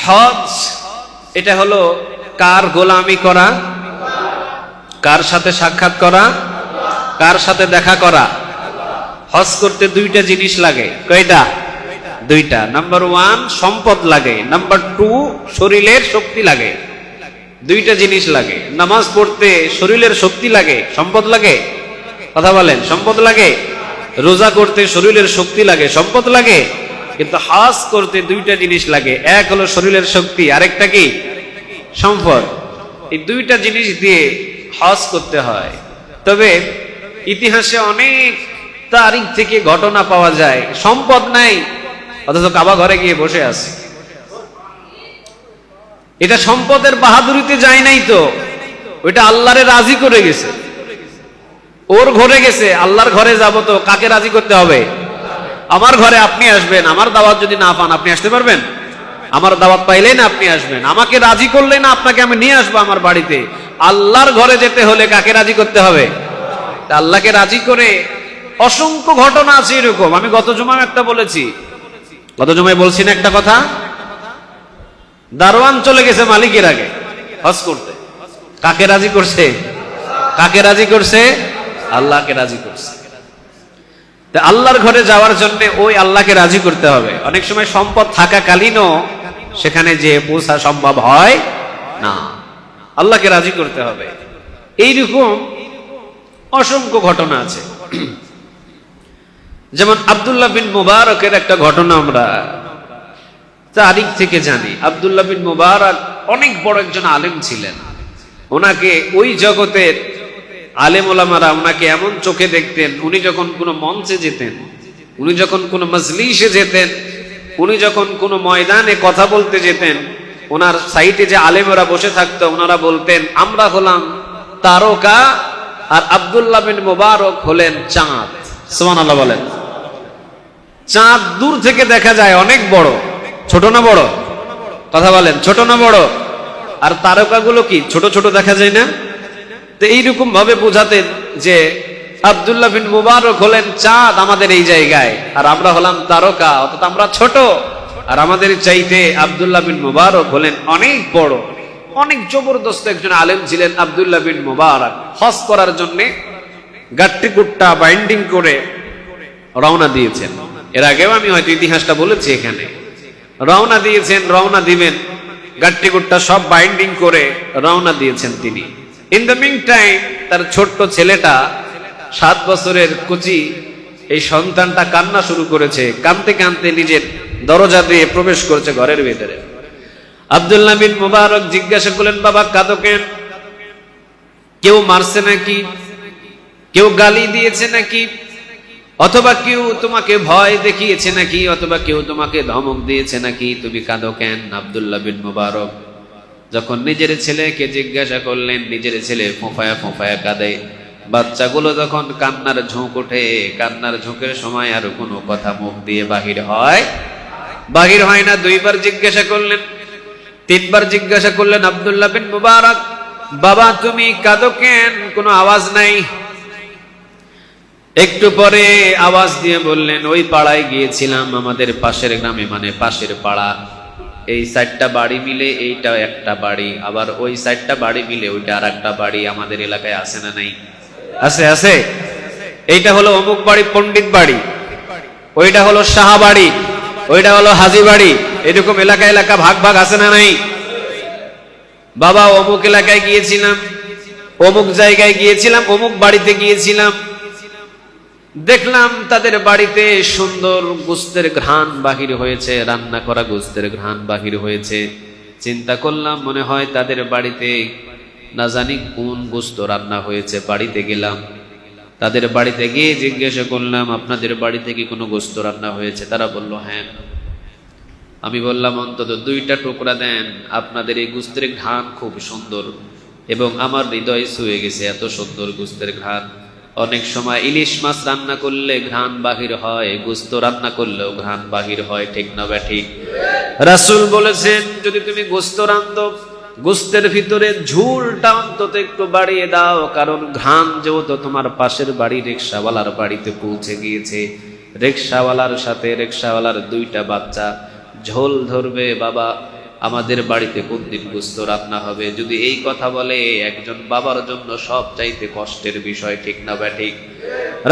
হজ এটা হলো কার গোলামি করা, কার সাথে সাক্ষাৎ করা, কার সাথে দেখা করা। হজ করতে দুইটা জিনিস লাগে। কয়টা? দুইটা। নাম্বার 1 সম্পদ লাগে, নাম্বার 2 শরীরের শক্তি লাগে। দুইটা জিনিস লাগে। নামাজ পড়তে শরীরের শক্তি লাগে, সম্পদ লাগে? কথা বলেন, সম্পদ লাগে? রোজা করতে শরীরের শক্তি লাগে, সম্পদ লাগে? কিন্তু হজ করতে দুইটা জিনিস লাগে, এক হলো শরীরের শক্তি, আরেকটা কি? সম্পদ। এই দুইটা জিনিস দিয়ে হজ করতে হয়। তবে ইতিহাসে অনেক তারিখ থেকে ঘটনা পাওয়া যায়, সম্পদ নাই অথচ কাবা ঘরে গিয়ে বসে আছে। এটা সম্পদের বাহাদুরিতে যায় নাই তো, ওইটা আল্লাহরে রাজি করে গেছে। ওর ঘরে গেছে, আল্লাহর ঘরে যাব তো কাকে রাজি করতে হবে? আমার ঘরে আপনি আসবেন, আমার দাওয়াত যদি না পান আপনি আসতে পারবেন? আমার দাওয়াত পাইলেই না আপনি আসবেন, আমাকে রাজি করলে না আপনাকে আমি নিয়ে আসবো আমার বাড়িতে। আল্লাহর ঘরে যেতে হলে কাকে রাজি করতে হবে? আল্লাহকে রাজি করে অসংখ্য ঘটনা আছে এরকম। আমি গত জুমায় একটা বলেছি, গত জুমায় বলছি না একটা কথা, দারোয়ান চলে গেছে মালিকের আগে হজ করতে। কাকে রাজি করছে? কাকে রাজি করছে? আল্লাহকে রাজি করছে। আল্লাহর ঘরে যাওয়ার জন্য ওই আল্লাহকে রাজি করতে হবে। অনেক সময় সম্পদ থাকাকালীনও সেখানে যে পৌঁছা সম্ভব হয় না, আল্লাহকে রাজি করতে হবে। এইরকম অসংখ্য ঘটনা আছে। যেমন আব্দুল্লাহ বিন মুবারকের একটা ঘটনা আমরা তারিখ থেকে জানি। আব্দুল্লাহ বিন মুবারক অনেক বড় একজন আলেম ছিলেন। ওনাকে ওই জগতের আলেম ওলামারা ওনাকে এমন চোখে দেখতেন, উনি যখন কোনো মঞ্চে যেতেন, উনি যখন কোনো মজলিসে যেতেন, উনি যখন কোনো ময়দানে কথা বলতে যেতেন, ওনার সাইডে যে আলেমরা বসে থাকতো ওনারা বলতেন আমরা হলাম তারকা আর আব্দুল্লাহ বিন মুবারক হলেন চাঁদ। সুবহানাল্লাহ বলেন। চাঁদ দূর থেকে দেখা যায় অনেক বড়, ছোট না বড়? কথা বলেন, ছোট না বড়? আর তারকাগুলো কি ছোট ছোট দেখা যায় না? তো এইরকম ভাবে বোঝাতেন যে আব্দুল্লাহ বিন মুবারক হলেন চাঁদ আমাদের এই জায়গায়, আর আমরা হলাম তারকা, অর্থাৎ আমরা ছোট, আর আমাদের চাইতে আব্দুল্লাহ বিন মুবারক হলেন অনেক বড়। অনেক জবরদস্ত একজন আলেম ছিলেন আব্দুল্লাহ বিন মুবারক। হজ করার জন্য গাট্টি কুট্টা বাইন্ডিং করে রওনা দিয়েছেন। এর আগেও আমি হয়তো ইতিহাসটা বলেছি এখানে। রওনা দিয়েছেন, রওনা দিবেন, গাট্টি কুট্টা সব বাইন্ডিং করে রওনা দিয়েছেন তিনি। ইন দ্য মিন টাইম তার ছোট্ট ছেলেটা 7 বছরের কুচি এই সন্তানটা কান্না শুরু করেছে। কাঁদতে কাঁদতে নিজের দরজা দিয়ে প্রবেশ করছে ঘরের ভেতরে। আব্দুল্লাহ বিন মুবারক জিজ্ঞাসা করলেন বাবা কাঁদো কেন? কেউ মারছে নাকি? কেউ গালি দিয়েছে নাকি? অথবা কেউ তোমাকে ভয় দেখিয়েছে নাকি? অথবা কেউ তোমাকে ধমক দিয়েছে নাকি? তুমি কাঁদো কেন? আব্দুল্লাহ বিন মুবারক যখন নিজের ছেলেকে জিজ্ঞাসা করলেন, নিজের ছেলে ফোঁফায়া ফোঁফায়া কাঁদে। বাচ্চাগুলো যখন কান্নার ঝোঁক ওঠে, কান্নার ঝোঁকের সময় আর কোনো কথা মুখ দিয়ে বাহির হয়? বাহির হয় না। 2 বার জিজ্ঞাসা করলেন, 3 বার জিজ্ঞাসা করলেন আব্দুল্লাহ বিন মুবারক বাবা তুমি কাঁদো কেন? কোনো আওয়াজ নাই। একটু পরে আওয়াজ দিয়ে বললেন ওই পাড়ায় গিয়েছিলাম, আমাদের পাশের গ্রামে, মানে পাশের পাড়া, এই 4টা বাড়ি মিলে এইটা একটা বাড়ি, আবার ওই 4টা বাড়ি মিলে ওইটা আর একটা বাড়ি। আমাদের এলাকায় আছে না নাই? আছে, আছে। এইটা হলো অমুক বাড়ি, পণ্ডিত বাড়ি, ওইটা হলো শাহ বাড়ি, ওইটা হলো হাজি বাড়ি। এরকম এলাকা এলাকা ভাগ ভাগ আছে না নাই? বাবা অমুক এলাকায় গিয়েছিলাম, অমুক জায়গায় গিয়েছিলাম, অমুক বাড়িতে গিয়েছিলাম, দেখলাম তাদের বাড়িতে সুন্দর গোস্তের ঘ্রাণ বাহির হয়েছে, রান্না করা গোস্তের ঘ্রাণ বাহির হয়েছে। চিন্তা করলাম মনে হয় তাদের বাড়িতে না জানি কোন গোস্ত রান্না হয়েছে। বাড়িতে গেলাম, তাদের বাড়িতে গিয়ে জিজ্ঞাসা করলাম আপনাদের বাড়িতে কি কোনো গোস্ত রান্না হয়েছে? তারা বলল হ্যাঁ। আমি বললাম অন্তত 2টা টুকরা দেন, আপনাদের এই গোস্তের ঘ্রাণ খুব সুন্দর এবং আমার হৃদয় ছুঁয়ে গেছে, এত সুন্দর গোস্তের ঘ্রাণ। অনেক সময় ইলিশ মাছ রান্না করলে ঘ্রাণ বাহির হয়, গোস্ত রান্না করলেও ঘ্রাণ বাহির হয়, ঠিক না ঠিক? রাসূল বলেছেন যদি তুমি গোস্ত রান্ধো, গোস্তের ভিতরে ঝুলটা অন্তত একটু বাড়িয়ে দাও, কারণ ঘ্রাণ যেহেতু তোমার পাশের বাড়ি রিকশাওয়ালার বাড়িতে পৌঁছে গিয়েছে, রিকশাওয়ালার সাথে রিকশাওয়ালার 2টা বাচ্চা ঝোল ধরবে বাবা, আমাদের বাড়িতে কোন দিন গোশত রান্না হবে। যদি এই কথা বলে একজন বাবার জন্য সব চাইতে কষ্টের বিষয়, ঠিক না ব্যাঠিক?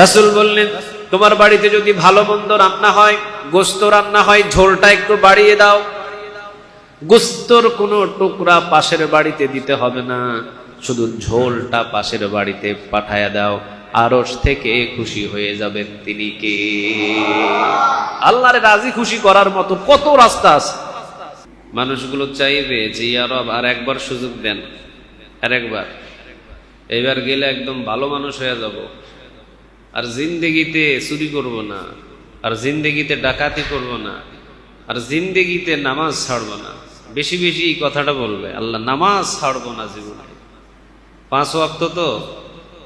রাসূল বললেন, তোমার বাড়িতে যদি ভালো মন্দ রান্না হয়, গোশত রান্না হয়, ঝোলটা একটু বাড়িয়ে দাও। গোশতর কোনো টুকরা পাশের বাড়িতে দিতে হবে না, শুধু ঝোলটা পাশের বাড়িতে পাঠায়া দাও। আরশ থেকে খুশি হয়ে যাবেন তিনি কে? আল্লাহরে রাজি খুশি করার মতো কত রাস্তা আছে। মানুষগুলো চাইবে যে ইয়া রব আর একবার সুযোগ দেন, আর একবার, এইবার গেলে একদম ভালো মানুষ হয়ে যাব, আর জিন্দেগিতে চুরি করব না, আর জিন্দেগিতে ডাকাতি করব না, আর জিন্দেগিতে নামাজ ছাড়ব না। বেশি বেশি এই কথাটা বলবে, আল্লাহ নামাজ ছাড়ব না জীবনে। 5 ওয়াক্ত তো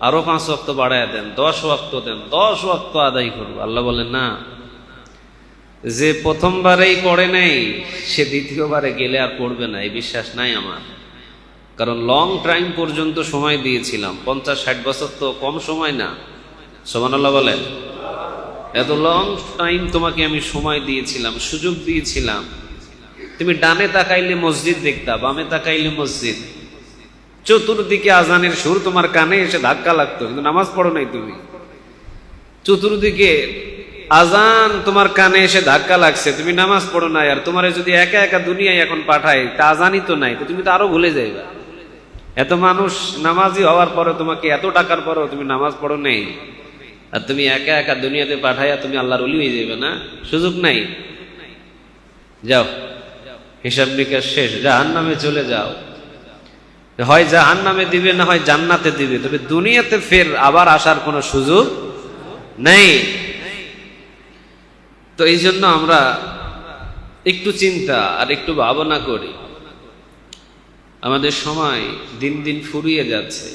আরো 5 ওয়াক্ত বাড়ায় দেন, 10 ওয়াক্ত দেন, 10 ওয়াক্ত আদায় করবো। আল্লাহ বলেন না, যে প্রথমবারেই পড়ে নাই সে দ্বিতীয়বারে গেলে আর পড়বে না, এই বিশ্বাস নাই আমার। কারণ লং টাইম পর্যন্ত সময় দিয়েছিলাম, 50-60 বছর তো কম সময় না। সুবহানাল্লাহ বলেন। এত লং টাইম তোমাকে আমি সময় দিয়েছিলাম, সুযোগ দিয়েছিলাম। তুমি ডানে তাকাইলে মসজিদ দেখতা, বামে তাকাইলে মসজিদ, চতুর্দিকে আজানের সুর তোমার কানে এসে ধাক্কা লাগতো, কিন্তু নামাজ পড়ো নাই তুমি। চতুর্দিকে আজান তোমার কানে এসে ধাক্কা লাগছে, তুমি নামাজ পড়ো নাই। আর তোমার যদি একা একা দুনিয়ায় এখন পাঠায়, তা আজানই তো নাই, তো তুমি তো আরো ভুলে যাইবা। এত মানুষ নামাজি হওয়ার পরে, তোমাকে এত টাকার পরেও তুমি নামাজ পড়ো নেই, আর তুমি একা একা দুনিয়াতে পাঠাইয়া তুমি আল্লাহর ওলি হয়ে যাবে না? সুযোগ নাই। যাও, হিসাব নিকাশ শেষ, জাহান্নামে চলে যাও। হয় জাহান্নামে দিবে, না হয় জান্নাতে দিবে, তবে দুনিয়াতে ফের আবার আসার কোনো সুযোগ নেই। তো এই জন্য আমরা একটু চিন্তা আর একটু ভাবনা করি। আমাদের সময় দিন দিন ফুরিয়ে যাচ্ছে।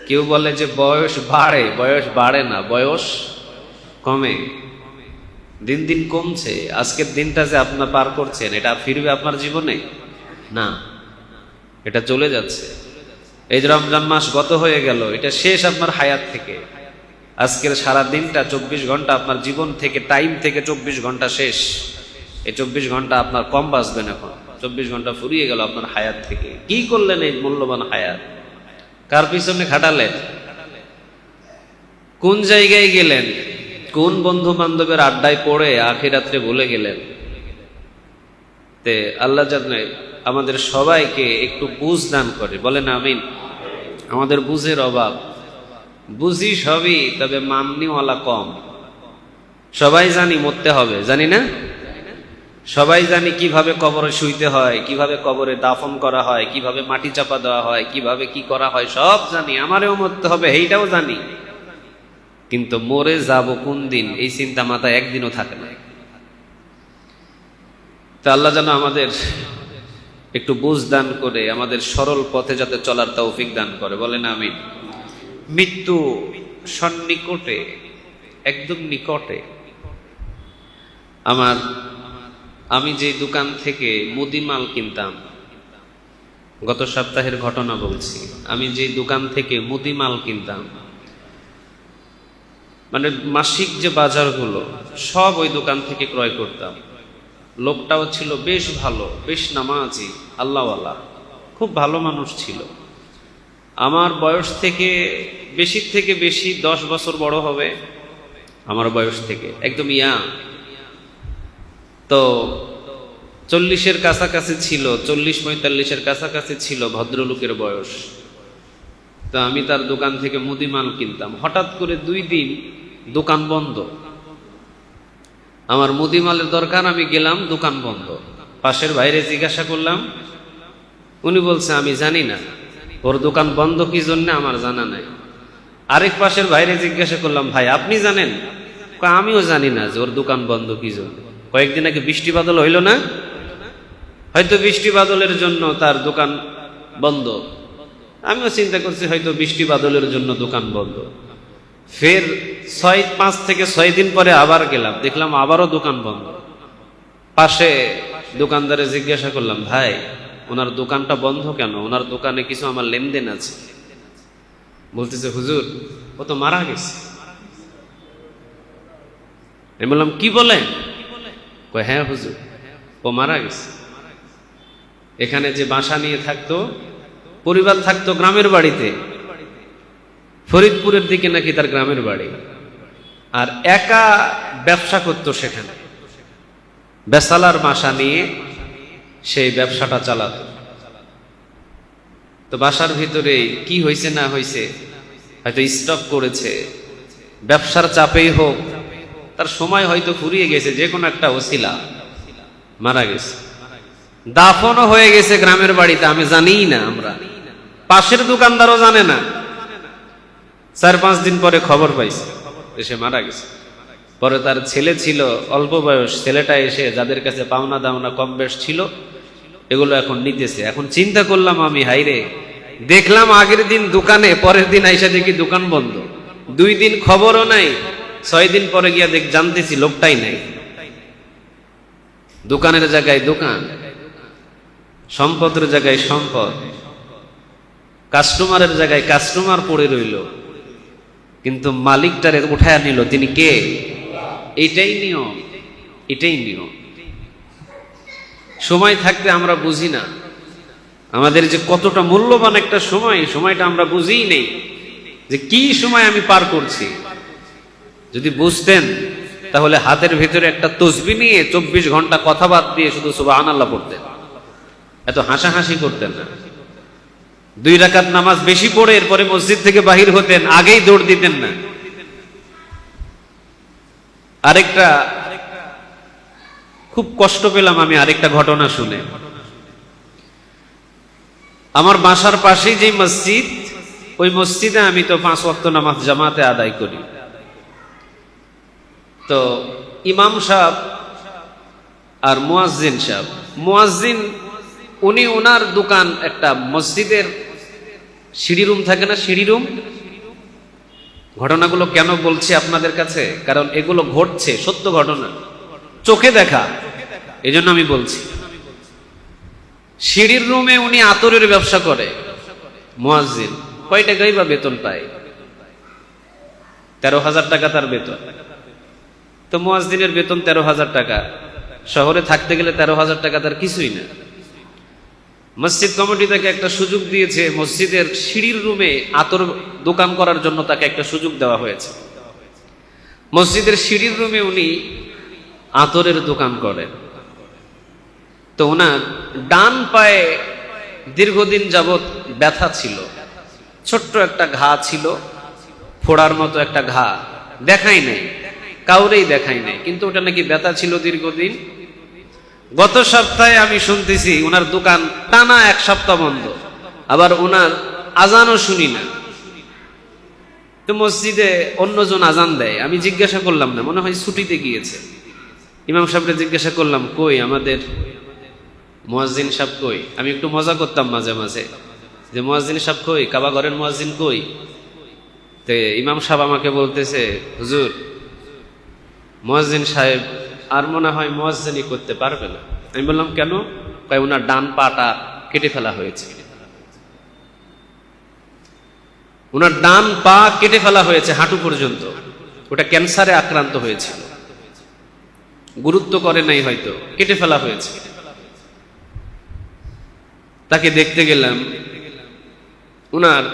কেউ বলে যে বয়স বাড়ে, বয়স বাড়ে না, বয়স কমে, দিন দিন কমছে। আজকের দিনটা যে আপনার পার করছেন, এটা ফিরবে আপনার জীবনে না, এটা চলে যাচ্ছে। এই যে রমজান মাস গত হয়ে গেল, এটা শেষ আপনার হায়াত থেকে। আজকের সারা দিনটা 24 ঘন্টা আপনার জীবন থেকে, টাইম থেকে 24 ঘন্টা শেষ। এই 24 ঘন্টা আপনার কম বাঁচবেন এখন। 24 ঘন্টা ফুরিয়ে গেল আপনার হায়াত থেকে। কি করলেন এই মূল্যবান হায়াত? কার পিছনে খাটালেন? কোন জায়গায় গেলেন? কোন বন্ধু বান্ধবের আড্ডায় পড়ে আখিরাতে ভুলে গেলেন? তে আল্লাহ জানে আমাদের সবাইকে একটু বুঝ দান করে, বলেন আমিন। আমাদের বুঝের অভাব, বুঝি সবই, তবে মাননিওয়ালা কম। সবাই জানি মরতে হবে, জানি না? সবাই জানি কিভাবে কবরে শুইতে হয়, কিভাবে কবরে দাফন করা হয়, কিভাবে মাটি চাপা দেওয়া হয়, কিভাবে কি করা হয়, সব জানি। আমারও মরতে হবে, এইটাও জানি, কিন্তু মরে যাব কোন দিন এই চিন্তা মাথায় একদিনও থাকে না। তা আল্লাহ যেন আমাদের একটু বুঝ দান করে আমাদের সরল পথে যাতে চলার তৌফিক দান করে, বলেন আমিন। মৃত্যু সন্নিকটে, একদম নিকটে। আমি যে দোকান থেকে মুদিমাল কিনতাম, গত সপ্তাহের ঘটনা বলছি, আমি যে দোকান থেকে মুদিমাল কিনতাম, মানে মাসিক যে বাজারগুলো সব ওই দোকান থেকে ক্রয় করতাম। লোকটাও ছিল বেশ ভালো, বেশ নামাজি, আল্লাহওয়ালা, খুব ভালো মানুষ ছিল। আমার বয়স থেকে বেশি 10 বছর বড় হবে আমার বয়স থেকে, একদম ইয়াং। তো 40-এর কাছাকাছি ছিল, 40-45-এর কাছাকাছি ছিল ভদ্রলোকের বয়স। তো আমি তার দোকান থেকে মুদিমাল কিনতাম। হঠাৎ করে 2 দিন দোকান বন্ধ। আমার মুদিমালের দরকার, আমি গেলাম, দোকান বন্ধ। পাশের বাইরে জিজ্ঞাসা করলাম, উনি বলছে আমি জানি না, ওর দোকান বন্ধ কি জন্য আমার জানা নাই। আরেক পাশের বাইরে জিজ্ঞাসা করলাম, ভাই আপনি জানেন? আমিও জানি না যে ওর দোকান বন্ধ কি জন্য। কয়েকদিন আগে বৃষ্টি বাদল হইল না, হয়তো বৃষ্টি বাদলের জন্য তার দোকান বন্ধ। আমিও চিন্তা করছি হয়তো বৃষ্টি বাদলের জন্য দোকান বন্ধ। ফের 5 থেকে 6 দিন পরে আবার গেলাম, দেখলাম আবারও দোকান বন্ধ। পাশে দোকানদারে জিজ্ঞাসা করলাম, ভাই ওনার দোকানটা বন্ধ কেন? ওনার দোকানে কিছু আমার লেনদেন আছে। বলতেছে, হুজুর ও তো মারা গেছে। আমি বললাম, কি বলেন? কয়, হ্যাঁ হুজুর, ও মারা গেছে। এখানে যে বাসা নিয়ে থাকতো, পরিবার থাকতো গ্রামের বাড়িতে, ফরিদপুরের দিকে নাকি তার গ্রামের বাড়ি, আর একা ব্যবসা করতো সেখানে, বেসালার বাসা নিয়ে সেই ব্যবসাটা চালাতো। তো বাসার ভিতরে কি হয়েছে না হয়েছে, হয়তো স্টক করেছে, ব্যবসার চাপেই হোক, তার সময় হয়তো ফুরিয়ে গেছে, যে কোনো একটা ওসিলা মারা গেছে, দাফনও হয়ে গেছে গ্রামের বাড়িতে, আমি জানিই না, আমরা পাশের দোকানদারও জানে না। 4-5 দিন পরে খবর পাইছে সে মারা গেছে। পরে তার ছেলে ছিল অল্প বয়স, ছেলেটা এসে যাদের কাছে পাওনা দাওনা কম বেশ ছিল এগুলো এখন নিতেছে। এখন চিন্তা করলাম আমি, হাইরে, দেখলাম আগের দিন দোকানে, পরের দিন আইসা দেখি দোকান বন্ধ, 2 দিন খবরও নাই, 6 দিন পরে গিয়া জানতেছি লোকটাই নাই। দোকানের জায়গায় দোকান, সম্পদের জায়গায় সম্পদ, কাস্টমারের জায়গায় কাস্টমার পড়ে রইল, কিন্তু মালিকটারে উঠায় নিল, তিনি কে? এটাই নিয়ম, এটাই নিয়ম। সময় থাকতে আমরা বুঝি না আমাদের যে কতটা মূল্যবান একটা সময়, সময়টা আমরা বুঝিই নেই যে কি সময় আমি পার করছি। যদি বুঝতেন তাহলে হাতের ভেতরে একটা তসবিহ নিয়ে 24 ঘন্টা কথা বাদ দিয়ে শুধু সুবহানাল্লাহ পড়তেন, এত হাসাহাসি করতেন না। 2 রাকাত নামাজ বেশি পড়ে এরপরে মসজিদ থেকে বাহির হতেন, আগেই দৌড় দিতেন না। আরেকটা খুব কষ্ট পেলাম আমি আরেকটা ঘটনা শুনে। আমার বাসার পাশেই যে মসজিদ, ওই মসজিদে আমি তো 5 ওয়াক্ত নামাজ জামাতে আদায় করি। তো ইমাম সাহেব আর মুয়াজ্জিন সাহেব, মুয়াজ্জিন উনি ওনার দোকান, একটা মসজিদের সিঁড়ি রুম থাকে না, সিঁড়ি রুম। ঘটনাগুলো কেন বলছি আপনাদের কাছে, কারণ এগুলো ঘটছে, সত্য ঘটনা, চোখে দেখা, এই জন্য আমি বলছি। সিঁড়ির রুমে উনি আতরের ব্যবসা করে মুয়াজ্জিন। কয় টাকাই বা বেতন পায়? 13,000 টাকা তার বেতন। তো মুয়াজ্জিনের বেতন 13,000 টাকা, শহরে থাকতে গেলে 13,000 টাকা তার কিছুই না। মসজিদ কমিটি তাকে একটা সুযোগ দিয়েছে, মসজিদের সিঁড়ির রুমে আতর দোকান করার জন্য তাকে একটা সুযোগ দেওয়া হয়েছে। মসজিদের সিঁড়ির রুমে উনি আতরের দোকান করেন। তো ওনার ডান পায়ে দীর্ঘদিন যাবৎ ব্যথা ছিল, ছোট্ট একটা ঘা ছিল, ফোড়ার মতো একটা ঘা, দেখাই নাই, কাউরেই দেখাই নাই, কিন্তু ওটা নাকি ব্যথা ছিল দীর্ঘদিন। গত সপ্তাহে আমি শুনতেছি ওনার দোকান টানা 1 সপ্তাহ বন্ধ, আবার ওনার আজানও শুনি না। তো মসজিদে অন্যজন আজান দেয়, আমি জিজ্ঞাসা করলাম না, মনে হয় ছুটিতে গিয়েছে। ইমাম সাহেবকে জিজ্ঞাসা করলাম, কই আমাদের মুয়াজ্জিন সাহেব কই? আমি একটু মজা করতাম মাঝে মাঝে যে মুয়াজ্জিন সাহেব কই, কাবা ঘরের মুয়াজ্জিন কই? তে ইমাম সাহেব আমাকে বলতেছে, হুজুর মুয়াজ্জিন সাহেব আর মনে হয় মুয়াজ্জিনই করতে পারবে না। আমি বললাম কেন? কয় ওনার ডান পাটা কেটে ফেলা হয়েছে। ওনার ডান পা কেটে ফেলা হয়েছে হাঁটু পর্যন্ত, ওটা ক্যান্সারে আক্রান্ত হয়েছিল, গুরুত্ব করে নাই হয়তো, কেটে ফেলা হয়েছে। তাকে দেখতে গেলাম, উনার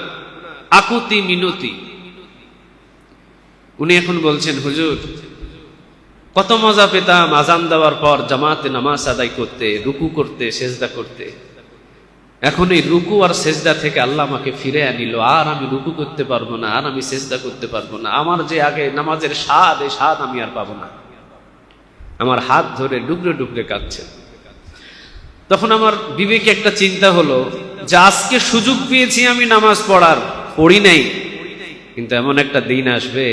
আকুতি মিনতি। উনি এখন বলছেন, হুজুর কত মজা পেতাম আজান দেওয়ার পর জামাতে নামাজ আদায় করতে, রুকু করতে, সেজদা করতে। এখন এই রুকু আর সেজদা থেকে আল্লাহ আমাকে ফিরে আনিল, আর আমি রুকু করতে পারবো না, আর আমি সেজদা করতে পারবো না। আমার যে আগে নামাজের স্বাদ, এই স্বাদ আমি আর পাবো না। আমার হাত ধরে ডুবরে ডুবরে কাঁদছে। তখন আমার বিবেকে একটা চিন্তা হলো যে আজকে সুযোগ পেয়েছি আমি নামাজ পড়ার, পড়ি নাই, কিন্তু এমন একটা দিন আসবে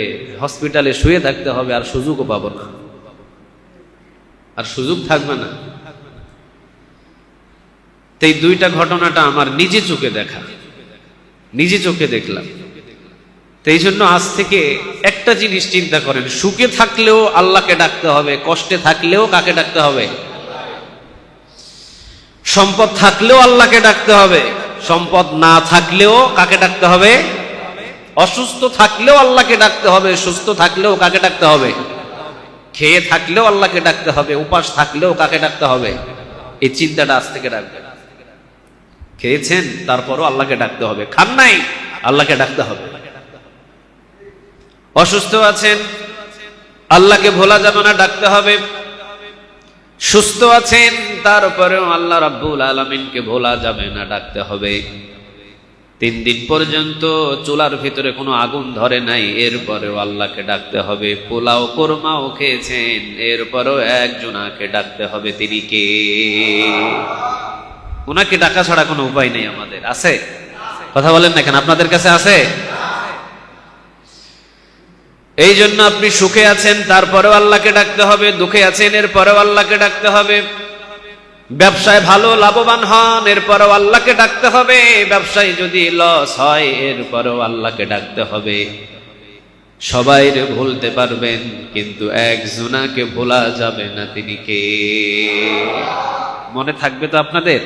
হসপিটালে শুয়ে থাকতে হবে, আর সুযোগও পাবো না, আর সুযোগ থাকবে না। তো এই 2টা ঘটনাটা আমার নিজে চোখে দেখা, নিজে চোখে দেখলাম। তো এই জন্য আজ থেকে একটা জিনিস চিন্তা করেন, সুখে থাকলেও আল্লাহকে ডাকতে হবে, কষ্টে থাকলেও কাকে ডাকতে হবে? সম্পদ থাকলেও আল্লাহকে ডাকতে হবে, সম্পদ না থাকলেও কাকে ডাকতে হবে? অসুস্থ থাকলেও আল্লাহকে ডাকতে হবে, সুস্থ থাকলেও কাকে ডাকতে হবে? খেয়ে থাকলেও আল্লাহকে ডাকতে হবে, উপাস থাকলেও কাকে ডাকতে হবে? এই চিন্তাটা আজ থেকে রাখবেন। খেয়েছেন, তারপরও আল্লাহকে ডাকতে হবে। খান নাই, আল্লাহকে ডাকতে হবে। অসুস্থ আছেন, আল্লাহকে ভোলা যাবে না, ডাকতে হবে। সুস্থ আছেন, তারপরেও আল্লাহ রাব্বুল আলামিনকে ভোলা যাবে না, ডাকতে হবে। 3 দিন পর্যন্ত চুলার ভিতরে কোনো আগুন ধরে নাই, এরপরেও আল্লাহকে ডাকতে হবে। পোলাও কোরমাও খেয়েছেন, এরপরেও একজনাকে ডাকতে হবে। তিনি কে? ওনাকে ডাকা ছাড়া কোনো উপায় নেই আমাদের। আছে? কথা বলেন না কেন? আপনাদের কাছে আছে? এই জন্য আপনি সুখে আছেন, তারপরেও আল্লাহকে ডাকতে হবে। দুঃখে আছেন, এরপরেও আল্লাহকে ডাকতে হবে। ব্যবসায় ভালো লাভবান হন, এরপরেও আল্লাহকে ডাকতে হবে। ব্যবসায় যদি লস হয়, এরপরেও আল্লাহকে ডাকতে হবে। সবাইরে ভুলতে পারবেন, কিন্তু একজনাকে ভোলা যাবে না। তিনি কে? মনে থাকবে তো আপনাদের?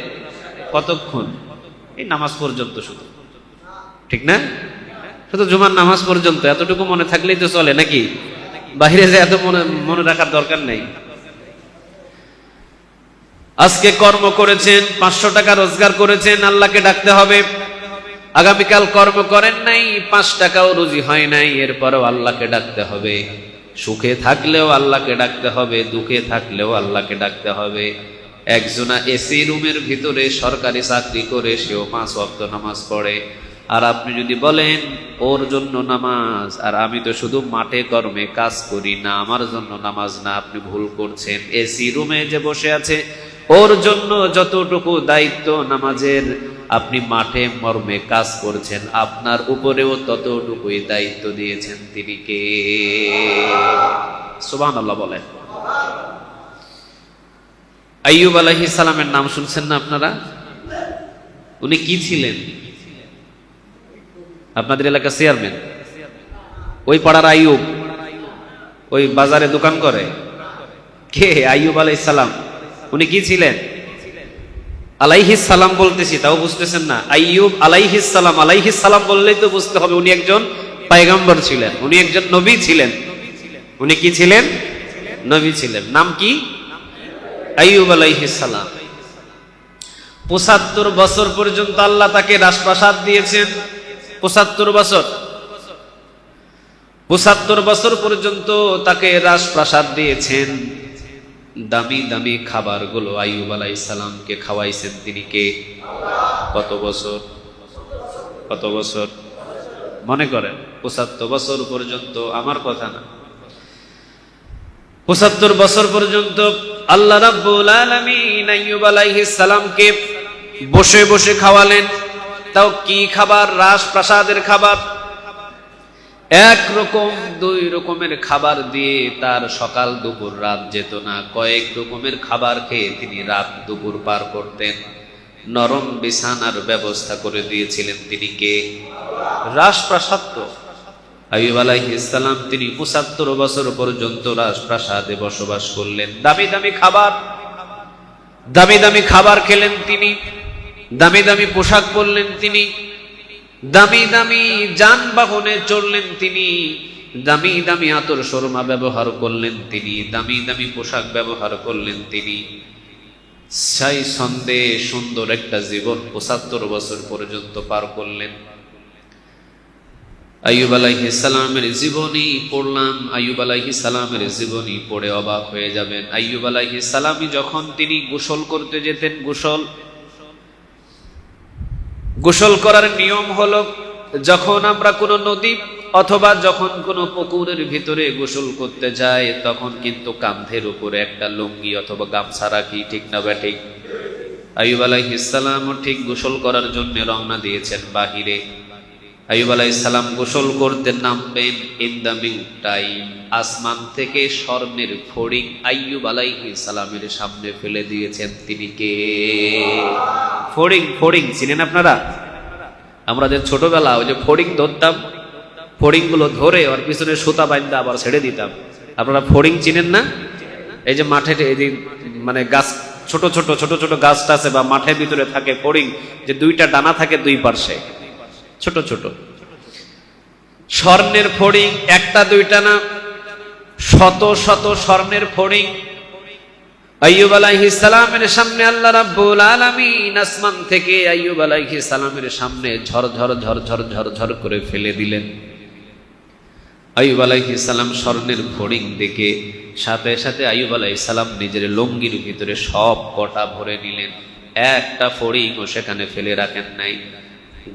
কতক্ষণ? এই নামাজ পর্যন্ত শুধু, ঠিক না? শুধু জুমার নামাজ পর্যন্ত এতটুকু মনে থাকলেই তো চলে নাকি? বাহিরে যে এত মনে রাখার দরকার নেই। আজকে কর্ম করেছেন, 500 টাকা রোজগার করেছেন, আল্লাহকে ডাকতে হবে। আগামীকাল কর্ম করেন নাই, 5 টাকাও রুজি হয় নাই, এরপরেও আল্লাহকে ডাকতে হবে। সুখে থাকলেও আল্লাহকে ডাকতে হবে, দুঃখে থাকলেও আল্লাহকে ডাকতে হবে। একজনা এসি রুমের ভিতরে সরকারি চাকরি করে, সেও 5 ওয়াক্ত নামাজ পড়ে। আর আপনি যদি বলেন ওর জন্য নামাজ, আর আমি তো শুধু মাঠে কর্মে কাজ করি, না আমার জন্য নামাজ না, আপনি ভুল করছেন। এসি রুমে যে বসে আছে, ওর জন্য যতটুকু দায়িত্ব নামাজের, আপনি মাঠে মর্মে কাজ করছেন, আপনার উপরেও ততটুকুই দায়িত্ব দিয়েছেন। তিনি কে? সুবহানাল্লাহ বলেন। আইয়ুব আলাইহিস সালামের নাম শুনছেন না আপনারা? উনি কি ছিলেন? আপনাদের এলাকার চেয়ারম্যান, ওই পাড়ার আইয়ুব, ওই বাজারে দোকান করে, কে? আইয়ুব আলাইহিস সালাম। উনি কি ছিলেন? আলাইহিস সালাম বলতেছি, তাও বুঝতেছেন না? আইয়ুব আলাইহিস সালাম, আলাইহিস সালাম বললেই তো বুঝতে হবে উনি একজন পয়গম্বর ছিলেন, উনি একজন নবী ছিলেন। উনি কি ছিলেন? নবী ছিলেন। নাম কি? আইয়ুব আলাইহিস সালাম। 75 বছর পর্যন্ত আল্লাহ তাকে রাজপ্রাসাদ দিয়েছেন। 75 বছর, 75 বছর পর্যন্ত তাকে রাজপ্রাসাদ দিয়েছেন। দামি দামি খাবারগুলো আইয়ুব আলাইহিস সালামকে খাওয়াইছেন। তিনি কে? কত বছর? কত বছর মনে করেন? 75 বছর পর্যন্ত, আমার কথা না, 75 বছর পর্যন্ত আল্লাহ রাব্বুল আলামিন আইয়ুব আলাইহিস সালামকে বসে বসে খাওয়ালেন। তাও কি খাবার? রাজপ্রাসাদের খাবার। 1 রকম 2 রকমের খাবার দিয়ে তার সকাল দুপুর রাত যেত না। কয়েক রকমের খাবার খেয়ে তিনি রাত দুপুর পার করতেন। নরম বিছানার ব্যবস্থা করে দিয়েছিলেন। তিনি কে? রাজপ্রাসাদ। তো আইয়ুব আলাইহিস সালাম তিনি 75 বছর পর্যন্ত রাজপ্রাসাদে বসবাস করলেন। দামি দামি খাবার, দামি দামি খাবার খেলেন তিনি, দামি দামি পোশাক পরলেন তিনি, দামি দামি যানবাহনে চড়লেন তিনি, দামি দামি আতর সুরমা ব্যবহার করলেন তিনি, দামি দামি পোশাক ব্যবহার করলেন তিনি। সেই ছন্দে সুন্দর একটা জীবন 75 বছর পর্যন্ত পার করলেন। আইয়ুব আলাইহিস সালামের জীবনী পড়লাম, আইয়ুব আলাইহিস সালামের জীবনী পড়ে অবাক হয়ে যাবেন। আইয়ুব আলাইহিস সালামই যখন তিনি গোসল করতে যেতেন, গোসল করার নিয়ম হলো, যখন আমরা কোনো নদী অথবা যখন কোনো পুকুরের ভিতরে গোসল করতে যাই, তখন কিন্তু কাঁধের উপরে একটা লুঙ্গি অথবা গামছা রাখি, ঠিক না ব্যাঠিক? আইয়ুব আলাইহিস সালামও ঠিক গোসল করার জন্য রওনা দিয়েছেন বাহিরে। আইয়ুব আলাইহিস সালাম গোসল করতে নামবেন, ইন দ্য মিন টাইম আসমান থেকে স্বর্ণের ফড়িং আইয়ুব আলাইহিস সালামের সামনে ফেলে দিয়েছেন। তিনি কে? ফড়িং। ফড়িং চিনেন আপনারা? আমরা যে ছোটবেলা ওই যে ফড়িং ধরতাম, ফড়িং গুলো ধরে ওর পিছনে সুতা বাঁধা আবার ছেড়ে দিতাম। আপনারা ফড়িং চিনেন না? এই যে মাঠে মানে গাছ, ছোট ছোট ছোট ছোট গাছটা আছে বা মাঠের ভিতরে থাকে ফড়িং, যে 2টা ডানা থাকে 2 পার্শ্বে, ছোট ছোট স্বর্ণের ফড়িং। 1টা 2টা না, শত শত স্বর্ণের ফড়িং আইয়ুব আলাইহিস সালামের সামনে আল্লাহ রাব্বুল আলামিন আসমান থেকে আইয়ুব আলাইহিস সালামের সামনে ঝরঝর ঝরঝর ঝরঝর করে ফেলে দিলেন। আইয়ুব আলাইহিস সালাম স্বর্ণের ফড়িং দেখে সাথে সাথে আইয়ুব আলাইহিস সালাম নিজের লুঙ্গির ভিতরে সব কটা ভরে নিলেন। একটা ফড়িংও সেখানে ফেলে রাখেন নাই।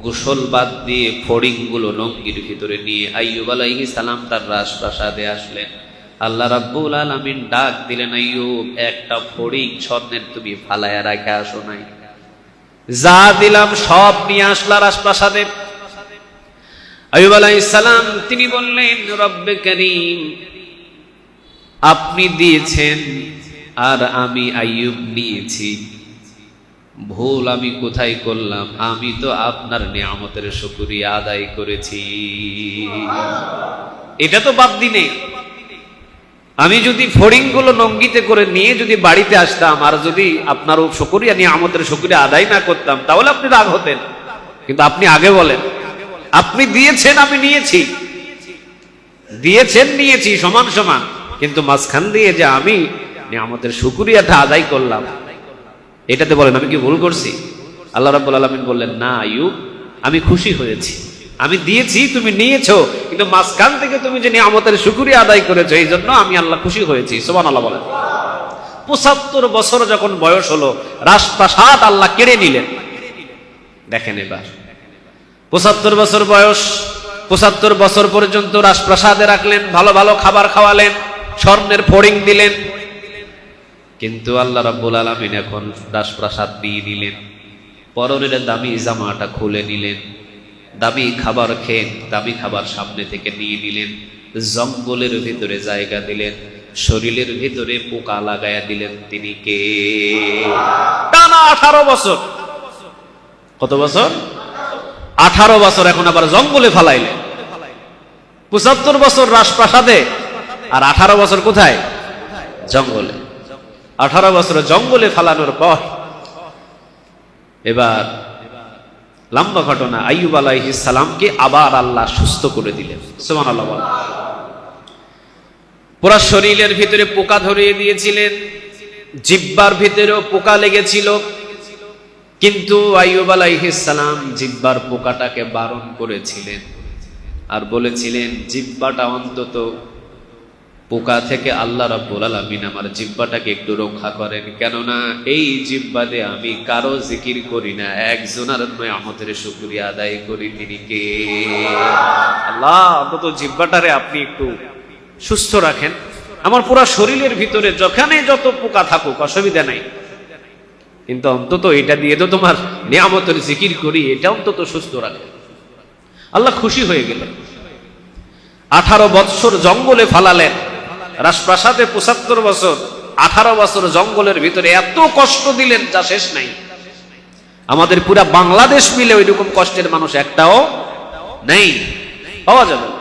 গোসল বাদ দিয়ে ফড়িংগুলো লুঙ্গির ভিতরে নিয়ে আইয়ুব আলাইহিস সালাম তার রাজপ্রাসাদে আসলেন। আল্লাহ রাব্বুল আলামিন ডাক দিলেন, আইয়ুব, একটা ফড়িং স্বর্ণের তুমি ফালায়া রাখা আসো নাই? যা দিলাম সব নিয়ে আসলা রাজপ্রাসাদে। আইয়ুব আলাইহিস সালাম তিনি বললেন, রব্বে কারীম, আপনি দিয়েছেন আর আমি আইয়ুব নিয়েছি। ভুল আমি কোথায় করলাম? আমি তো আপনার নিয়ামতের শুকরিয়া আদায় করেছি, এটা তো বাদ দিনে। আমি যদি ফড়িংগুলো নঙ্গিতে করে নিয়ে যদি বাড়িতে আসতাম আর যদি আপনার শুকরিয়া নিয়ামতের শুকরিয়া আদায় না করতাম, তাহলে আপনি রাগ হতেন। কিন্তু আপনি আগে বলেন, আপনি দিয়েছেন আমি নিয়েছি, দিয়েছেন নিয়েছি সমান সমান, কিন্তু মাঝখান দিয়ে যে আমি নিয়ামতের শুকরিয়াটা আদায় করলাম, এটাতে বলেন আমি কি ভুল করছি? আল্লাহ রাব্বুল আলামিন বললেন, না আইয়ুব, আমি খুশি হয়েছি, আমি দিয়েছি তুমি নিয়েছো, কিন্তু মাঝখান থেকে তুমি যে নিয়ামতের শুকরিয়া আদায় করেছো, এই জন্য আমি আল্লাহ খুশি হয়েছি। সুবহানাল্লাহ বলেন। ৭৫ বছর যখন বয়স হলো, রাজপ্রাসাদ আল্লাহ কেড়ে নিলেন। দেখেন এবার ৭৫ বছর বয়স, ৭৫ বছর পর্যন্ত রাজপ্রাসাদে রাখলেন, ভালো ভালো খাবার খাওয়ালেন, স্বর্ণের ফড়িং দিলেন, কিন্তু আল্লাহ রাব্বুল আলামিন এখন রাজপ্রাসাদ দিয়ে দিলেন। পরনের দামি জামাটা খুলে নিলেন, দামি খাবার খেয়ে দামি খাবার সামনে থেকে নিয়ে নিলেন, জঙ্গলের ভিতরে জায়গা দিলেন, শরীরের ভিতরে পোকা লাগায়া দিলেন। তিনি কে? টানা 18 বছর। কত বছর? 18 বছর। এখন আবার জঙ্গলে ফালাইলেন। ৭৫ বছর রাজপ্রাসাদে আর 18 বছর কোথায়? জঙ্গলে। 18 বছর জঙ্গলে ফালানোর পর এবার লম্বা ঘটনা, আইয়ুব আলাইহিস সালামকে আবার আল্লাহ সুস্থ করে দিলেন। সুবহানাল্লাহ। পুরা শরীরের ভিতরে পোকা ধরিয়ে দিয়েছিলেন, জিহ্বার ভিতরেও পোকা লেগেছিল, কিন্তু আইয়ুব আলাইহিস সালাম জিহ্বার পোকাটাকে বারণ করেছিলেন আর বলেছিলেন, জিহ্বাটা অন্তত পোকা থেকে আল্লাহ রাব্বুল আলামিন আমার জিহ্বাটাকে একটু রক্ষা করেন, কেননা এই জিহ্বা দিয়ে আমি কারো জিকির করি না, একজনের নিয়ামতের শুকরিয়া আদায় করি। তিনি কে? আল্লাহ, অন্তত জিহ্বাটারে আপনি একটু সুস্থ রাখেন। আমার পুরো শরীরের ভিতরে যেখানে যত পোকা থাকুক অসুবিধা নাই, কিন্তু অন্তত এটা দিয়ে তো তোমার নিয়ামতের জিকির করি, এটা অন্তত সুস্থ রাখেন। আল্লাহ খুশি হয়ে গেলেন। 18 বছর জঙ্গলে ফালালেন, রাজপ্রাসাদে ৭৫ বছর, 18 বছর জঙ্গলের ভিতরে এত কষ্ট দিলেন যা শেষ নাই। আমাদের পুরা বাংলাদেশ মিলে ওইরকম কষ্টের মানুষ একটাও নেই, পাওয়া যাবে না।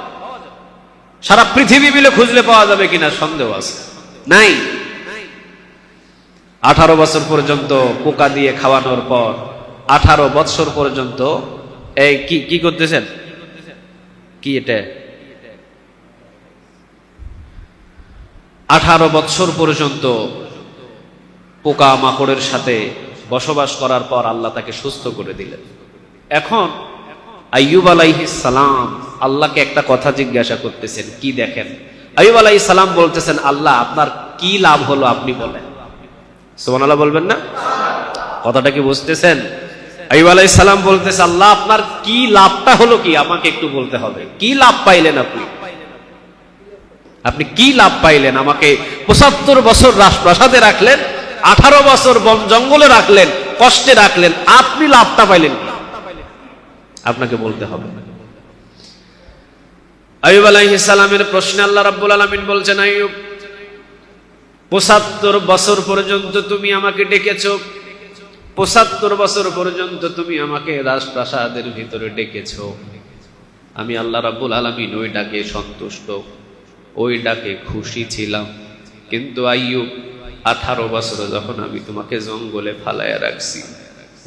সারা পৃথিবী মিলে খুঁজলে পাওয়া যাবে কিনা সন্দেহ আছে, নাই। 18 বছর পর্যন্ত পোকা দিয়ে খাওয়ানোর পর 18 বছর পর্যন্ত এই কি করতেছেন? কি এটা? 18 বছর পর্যন্ত পোকা মাকড়ের সাথে বসবাস করার পর আল্লাহ তাকে সুস্থ করে দিলেন। এখন আইয়ুব আলাইহিস সালাম আল্লাহকে একটা কথা জিজ্ঞাসা করতেছেন, কি দেখেন? আইয়ুব আলাইহিস সালাম বলতেছেন, আল্লাহ, আপনার কি লাভ হলো আপনি বলেন। সুবহানাল্লাহ বলবেন না? কথাটা কি বুঝতেছেন? আইয়ুব আলাইহিস সালাম বলতেছে, আল্লাহ, আপনার কি লাভটা হলো কি আমাকে একটু বলতে হবে। কি লাভ পাইলেন আপনি? আপনি কি লাভ পাইলেন? আমাকে ৭৫ বছর রাজপ্রাসাদে রাখলেন, 18 বছর বন জঙ্গলে রাখলেন, কষ্টে রাখলেন, আপনি লাভটা পাইলেন কি? আপনাকে বলতে হবে। আইয়ুব আলাইহিস সালামের প্রশ্নে আল্লাহ রাব্বুল আলামিন বলছেন, আইয়ুব, ৭৫ বছর পর্যন্ত তুমি আমাকে ডেকেছো, ৭৫ বছর পর্যন্ত তুমি আমাকে রাজপ্রাসাদের ভিতরে ডেকেছো। আমি আল্লাহ রাব্বুল আলামিন ওই ডাকে সন্তুষ্ট, ওই ডাকে খুশি ছিলাম। কিন্তু আইয়ুব, 18 বছর যখন আমি তোমাকে জঙ্গলে ফালায়া রাখছি,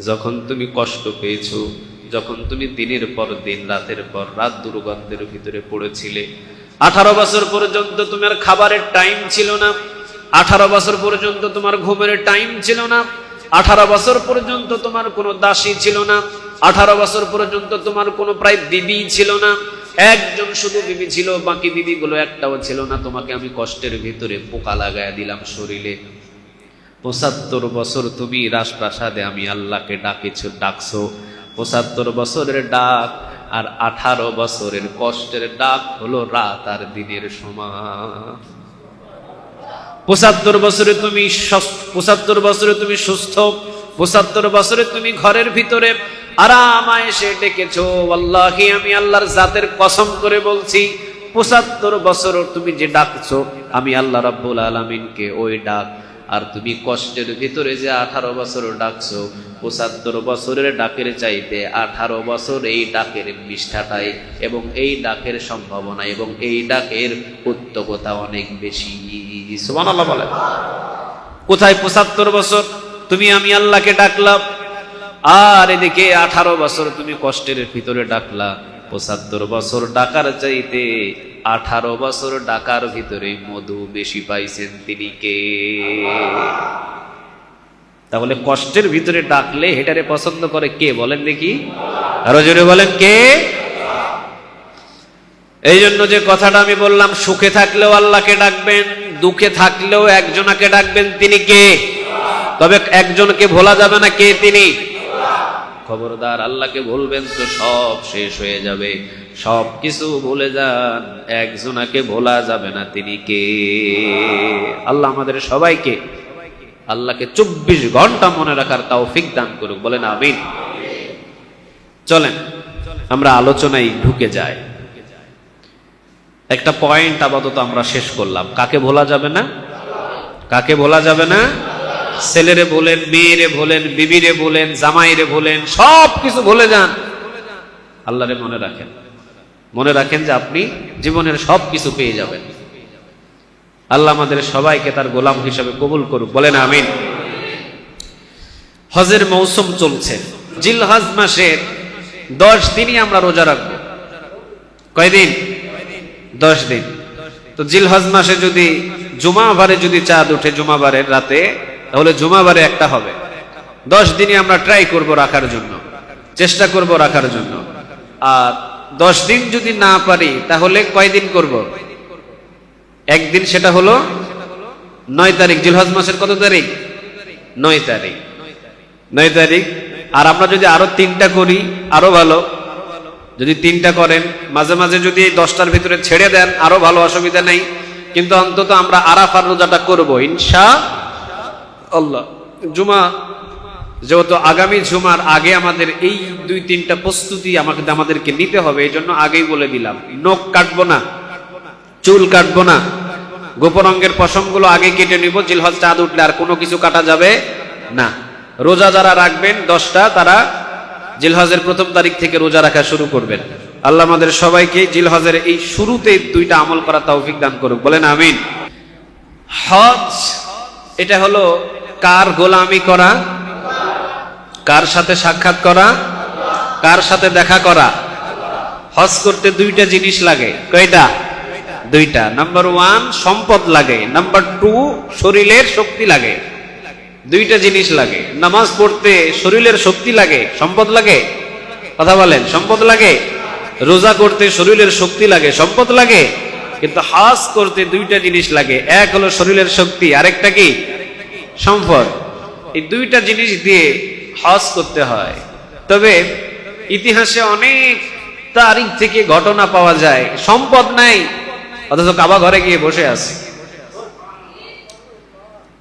যখন তুমি কষ্ট পেয়েছো, যখন তুমি দিনের পর দিন রাতের পর রাত দুর্গন্ধের ভিতরে পড়েছিলে, 18 বছর পর্যন্ত তোমার খাবারের টাইম ছিল না, 18 বছর পর্যন্ত তোমার ঘুমের টাইম ছিল না, 18 বছর পর্যন্ত তোমার কোনো দাসী ছিল না, 18 বছর পর্যন্ত তোমার কোনো প্রায় বিবি ছিল না, একজন শুধু বিবি ছিল, বাকি বিবিগুলো একটাও ছিল না। তোমাকে আমি কষ্টের ভিতরে পোকা লাগায় দিলাম শরীরে। 75 বছর তুমি রাজপ্রাসাদে আমি আল্লাহকে ডাকছো। 75 বছরের ডাক আর 18 বছরের কষ্টের ডাক হলো রাত আর দিনের সমান। 75 বছরে তুমি 75 বছরে তুমি সুস্থ, 75 বছরে তুমি ঘরের ভিতরে আরাম এসে ডেকেছো। আল্লাহি আমি আল্লাহর জাতের কসম করে বলছি, 75 বছর তুমি যে ডাকছো আমি আল্লাহ রাব্বুল আলামিনকে, ওই ডাক আর তুমি কষ্টের ভিতরে যে 18 বছর ডাকছো, 75 বছরের ডাকের চাইতে 18 বছর এই ডাকের নিষ্ঠাটাই এবং এই ডাকের সম্ভাবনা এবং এই ডাকের উত্তকতা অনেক বেশি। সুবহানাল্লাহ বলেন। কোথায় 75 বছর তুমি আমি আল্লাহকে ডাকলাম, আর এদিকে 18 বছর তুমি কষ্টের ভিতরে ডাকলা। 75 বছর ডাকার চাইতে 18 বছর ডাকার ভিতরে মধু বেশি পাইছেন তিনি কে? তাহলে কষ্টের ভিতরে ডাকলে হেটারে পছন্দ করে কে বলেন দেখি, আরো জোরে বলেন কে? এই জন্য যে কথাটা আমি বললাম, সুখে থাকলেও আল্লাহকে ডাকবেন, দুঃখে থাকলেও একজনকে ডাকবেন, তিনি কে? তবে একজনকে ভোলা যাবে না, কে তিনি? খবরদার আল্লাহকে বলবেন তো সব শেষ হয়ে যাবে, সব কিছু ভুলে যান, একজনকে ভোলা যাবে না, তিনি কে? আল্লাহ আমাদের সবাইকে আল্লাহকে 24 ঘন্টা মনে রাখার তৌফিক দান করুক, বলেন আমিন। চলেন আমরা আলোচনায় ঢুকে যাই। একটা পয়েন্ট আপাতত আমরা শেষ করলাম, কাকে ভোলা যাবে না? কাকে ভোলা যাবে না? ছেলেরে বলেন, মেয়েরে বলেন, বিবিরে বলেন, জামাইরে বলেন, সব কিছু ভুলে যান, আল্লাহরে মনে রাখেন। মনে রাখেন যে আপনি জীবনের সব কিছু পেয়ে যাবেন। আল্লাহ আমাদের সবাইকে তার গোলাম হিসাবে কবুল করুক, বলেন আমিন। হজের মৌসুম চলছে, জিলহজ মাসের 10 দিনই আমরা রোজা রাখবো। কয়দিন? 10 দিন। তো জিলহজ মাসে যদি জুমাবারে যদি চাঁদ উঠে জুমাবারের রাতে, তাহলে জুমাবারে একটা হবে। 10 দিনই আমরা ট্রাই করব রাখার জন্য, চেষ্টা করব রাখার জন্য। আর 10 দিন যদি না পারি তাহলে কয়দিন করব? একদিন, সেটা হলো 9 তারিখ। জিলহজ মাসের কত তারিখ? 9 তারিখ। 9 তারিখ। আর আমরা যদি আরো 3টা করি আরো ভালো। যদি 3টা করেন, মাঝে মাঝে যদি 10টার ভিতরে ছেড়ে দেন আরো ভালো, অসুবিধা নেই। কিন্তু অন্তত আমরা আরাফার রোজাটা করব ইনশাআল্লাহ। জুমা যেহেতু আগামী জুমার আগে আমাদের এই 2-3টা প্রস্তুতি আমাদেরকে নিতে হবে, এই জন্য আগেই বলে দিলাম, নখ কাটবো না, চুল কাটবো না, গোপন অঙ্গের পশমগুলো আগে কেটে নিব। জিলহজ চাঁদ উঠলে আর কোনো কিছু কাটা যাবে না। রোজা যারা রাখবেন 10টা, তারা জিলহজের 1ম তারিখ থেকে রোজা রাখা শুরু করবেন। আল্লাহ আমাদের সবাইকে জিলহজের এই শুরুতে 2টা আমল করা তৌফিক দান করুক, বলেন আমিন। হজ এটা হলো কার গোলামি করা? কার সাথে সাক্ষাৎ করা? কার সাথে দেখা করা? হজ করতে 2টা জিনিস লাগে। কয়টা? 2টা। নাম্বার 1 সম্পদ লাগে, নাম্বার 2 শরীরের শক্তি লাগে। 2টা জিনিস লাগে। নামাজ পড়তে শরীরের শক্তি লাগে, সম্পদ লাগে? কথা বলেন, সম্পদ লাগে? রোজা করতে শরীরের শক্তি লাগে, সম্পদ লাগে? কিন্তু হজ করতে 2টা জিনিস লাগে, এক হলো শরীরের শক্তি, আরেকটা কি? সম্পদ। এই 2টা জিনিস দিয়ে হজ করতে হয়। তবে ইতিহাসে অনেক তারিখ থেকে ঘটনা পাওয়া যায়, সম্পদ নাই অথচ কাবা ঘরে গিয়ে বসে আছে।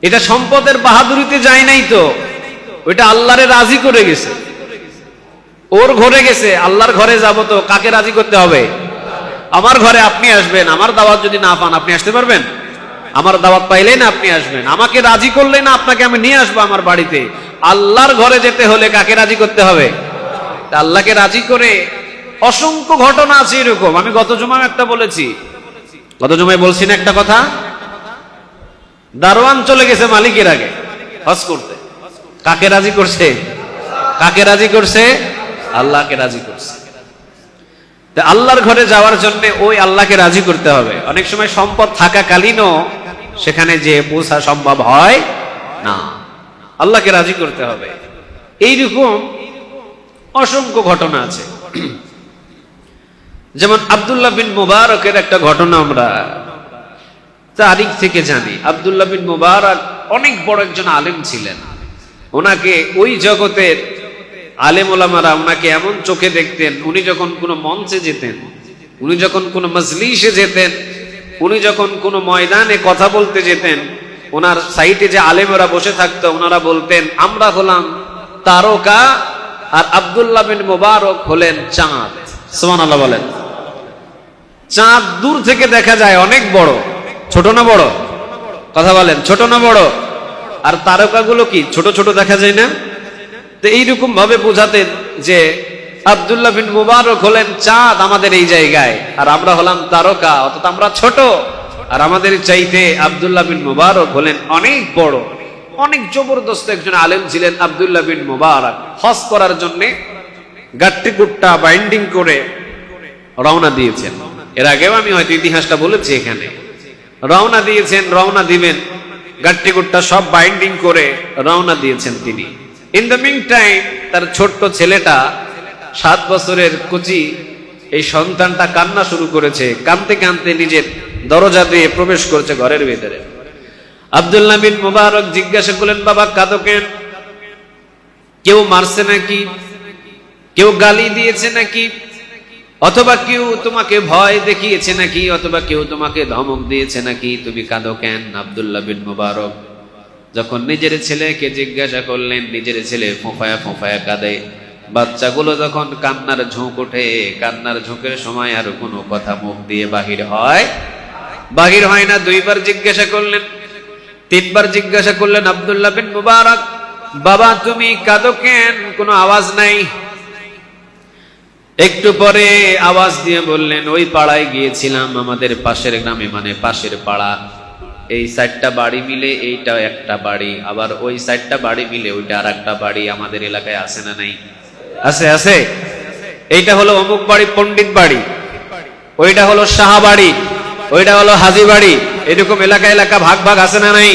এটা সম্পদের বাহাদুরিতে যায় নাই তো, ওইটা আল্লাহরে রাজি করে গেছে। ওর ঘরে গেছে, আল্লাহর ঘরে যাব তো কাকে রাজি করতে হবে? আমার ঘরে আপনি আসবেন, আমার দাওয়াত যদি না পান আপনি আসতে পারবেন? আমার দাওয়াত পাইলেই না আপনি আসবেন, আমাকে রাজি করলে না আপনাকে আমি নিয়ে আসবো আমার বাড়িতে। আল্লাহর ঘরে যেতে হলে কাকে রাজি করতে হবে? আল্লাহকে রাজি করে অসংখ্য ঘটনা আছে এরকম। আমি গত জুমায় একটা বলেছি, গত জুমায় বলছি না একটা কথা, দারোয়ান চলে গেছে মালিকের আগে হজ করতে। কাকে রাজি করছে? কাকে রাজি করছে? আল্লাহকে রাজি করছে। আল্লাহর ঘরে যাওয়ার জন্য ওই আল্লাহকে রাজি করতে হবে। অনেক সময় সম্পদ থাকাকালীনও সেখানে যে পৌঁছা সম্ভব হয় না। আল্লাহকে রাজি করতে হবে। এইরকম অসংখ্য ঘটনা আছে। যেমন আব্দুল্লাহ বিন মুবারকের একটা ঘটনা আমরা তারিখ থেকে জানি। আব্দুল্লাহ বিন মুবারক অনেক বড় একজন আলেম ছিলেন। ওনাকে ওই জগতের আলেম ওলামারা ওনাকে এমন চোখে দেখতেন, উনি যখন কোনো মঞ্চে যেতেন, উনি যখন কোনো মজলিসে যেতেন, উনি যখন কোনো ময়দানে কথা বলতে যেতেন, ওনার সাইটে যে আলেমরা বসে থাকতো ওনারা বলতেন আমরা হলাম তারকা আর আব্দুল্লাহ বিন মুবারক হলেন চাঁদ। সুবহানাল্লাহ বলেন। চাঁদ দূর থেকে দেখা যায় অনেক বড়, ছোট না বড়? কথা বলেন, ছোট না বড়? আর তারকাগুলো কি ছোট ছোট দেখা যায় না? তো এইরকম ভাবে বোঝাতেন যে আব্দুল্লাহ বিন মুবারক হলেন চাঁদ আমাদের এই জায়গায়, আর আমরা হলাম তারকা, অর্থাৎ আমরা ছোট, আর আমাদের চাইতে আব্দুল্লাহ বিন মুবারক হলেন অনেক বড়। অনেক জবরদস্ত একজন আলেম ছিলেন আব্দুল্লাহ বিন মুবারক। হজ করার জন্য গাট্টি গুট্টা বাইন্ডিং করে রওনা দিয়েছেন। এর আগেও আমি হয়তো ইতিহাসটা বলেছি এখানে। রওনা দিয়েছেন, রওনা দিবেন, গাট্টি গুট্টা সব বাইন্ডিং করে রওনা দিয়েছেন তিনি। ইন দ্য মিন টাইম তার ছোট্ট ছেলেটা 7 বছরের কুচি এই সন্তানটা কান্না শুরু করেছে। কাঁদতে কাঁদতে নিজের দরজা দিয়ে প্রবেশ করছে ঘরের ভিতরে। আব্দুল্লাহ বিন মুবারক জিজ্ঞাসা করলেন বাবা কাঁদো কেন? কেউ মারছে নাকি? কেউ গালি দিয়েছে নাকি? অথবা কেউ তোমাকে ভয় দেখিয়েছে নাকি? অথবা কেউ তোমাকে ধমক দিয়েছে নাকি? তুমি কাঁদো কেন? আব্দুল্লাহ বিন মুবারক যখন নিজের ছেলেকে জিজ্ঞাসা করলেন, নিজের ছেলে ফোঁফায়া ফোঁফায়া কাঁদে। বাচ্চাগুলো যখন কান্নার ঝোঁক ওঠে, কান্নার ঝোঁকের সময় আর কোনো কথা মুখ দিয়ে বাহির হয়? বাহির হয় না। 2 বার জিজ্ঞাসা করলেন, 3 বার জিজ্ঞাসা করলেন আব্দুল্লাহ বিন মুবারক বাবা তুমি কাঁদো কেন? কোনো আওয়াজ নাই। একটু পরে আওয়াজ দিয়ে বললেন ওই পাড়ায় গিয়েছিলাম, আমাদের পাশের গ্রামে, মানে পাশের পাড়া, এই 4টা বাড়ি মিলে এইটা একটা বাড়ি, আবার ওই 4টা বাড়ি মিলে ওইটা আর একটা বাড়ি। আমাদের এলাকায় আছে না নাই? আছে, আছে। এইটা হলো অমুক বাড়ি, পণ্ডিত বাড়ি, ওইটা হলো শাহ বাড়ি, ওইটা হলো হাজি বাড়ি। এরকম এলাকা এলাকা ভাগ ভাগ আছে না নাই?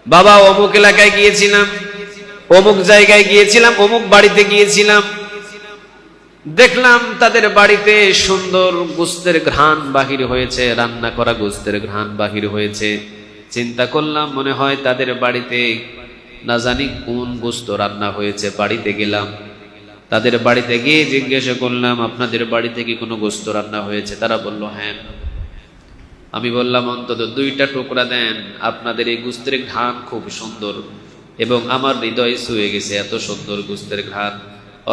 বাবা অমুক এলাকায় গিয়েছিলাম, অমুক জায়গায় গিয়েছিলাম, অমুক বাড়িতে গিয়েছিলাম, দেখলাম তাদের বাড়িতে সুন্দর গোস্তের ঘ্রাণ বাহির হয়েছে, রান্না করা গোস্তের ঘ্রাণ বাহির হয়েছে। চিন্তা করলাম মনে হয় তাদের বাড়িতে না জানি কোন গোস্ত রান্না হয়েছে। বাড়িতে গেলাম, তাদের বাড়িতে গিয়ে জিজ্ঞাসা করলাম আপনাদের বাড়িতে কি কোনো গোস্ত রান্না হয়েছে? তারা বলল হ্যাঁ। আমি বললাম অন্তত 2টা টুকরা দেন, আপনাদের এই গোস্তের ঘ্রাণ খুব সুন্দর এবং আমার হৃদয় ছুঁয়ে গেছে, এত সুন্দর গোস্তের ঘ্রাণ।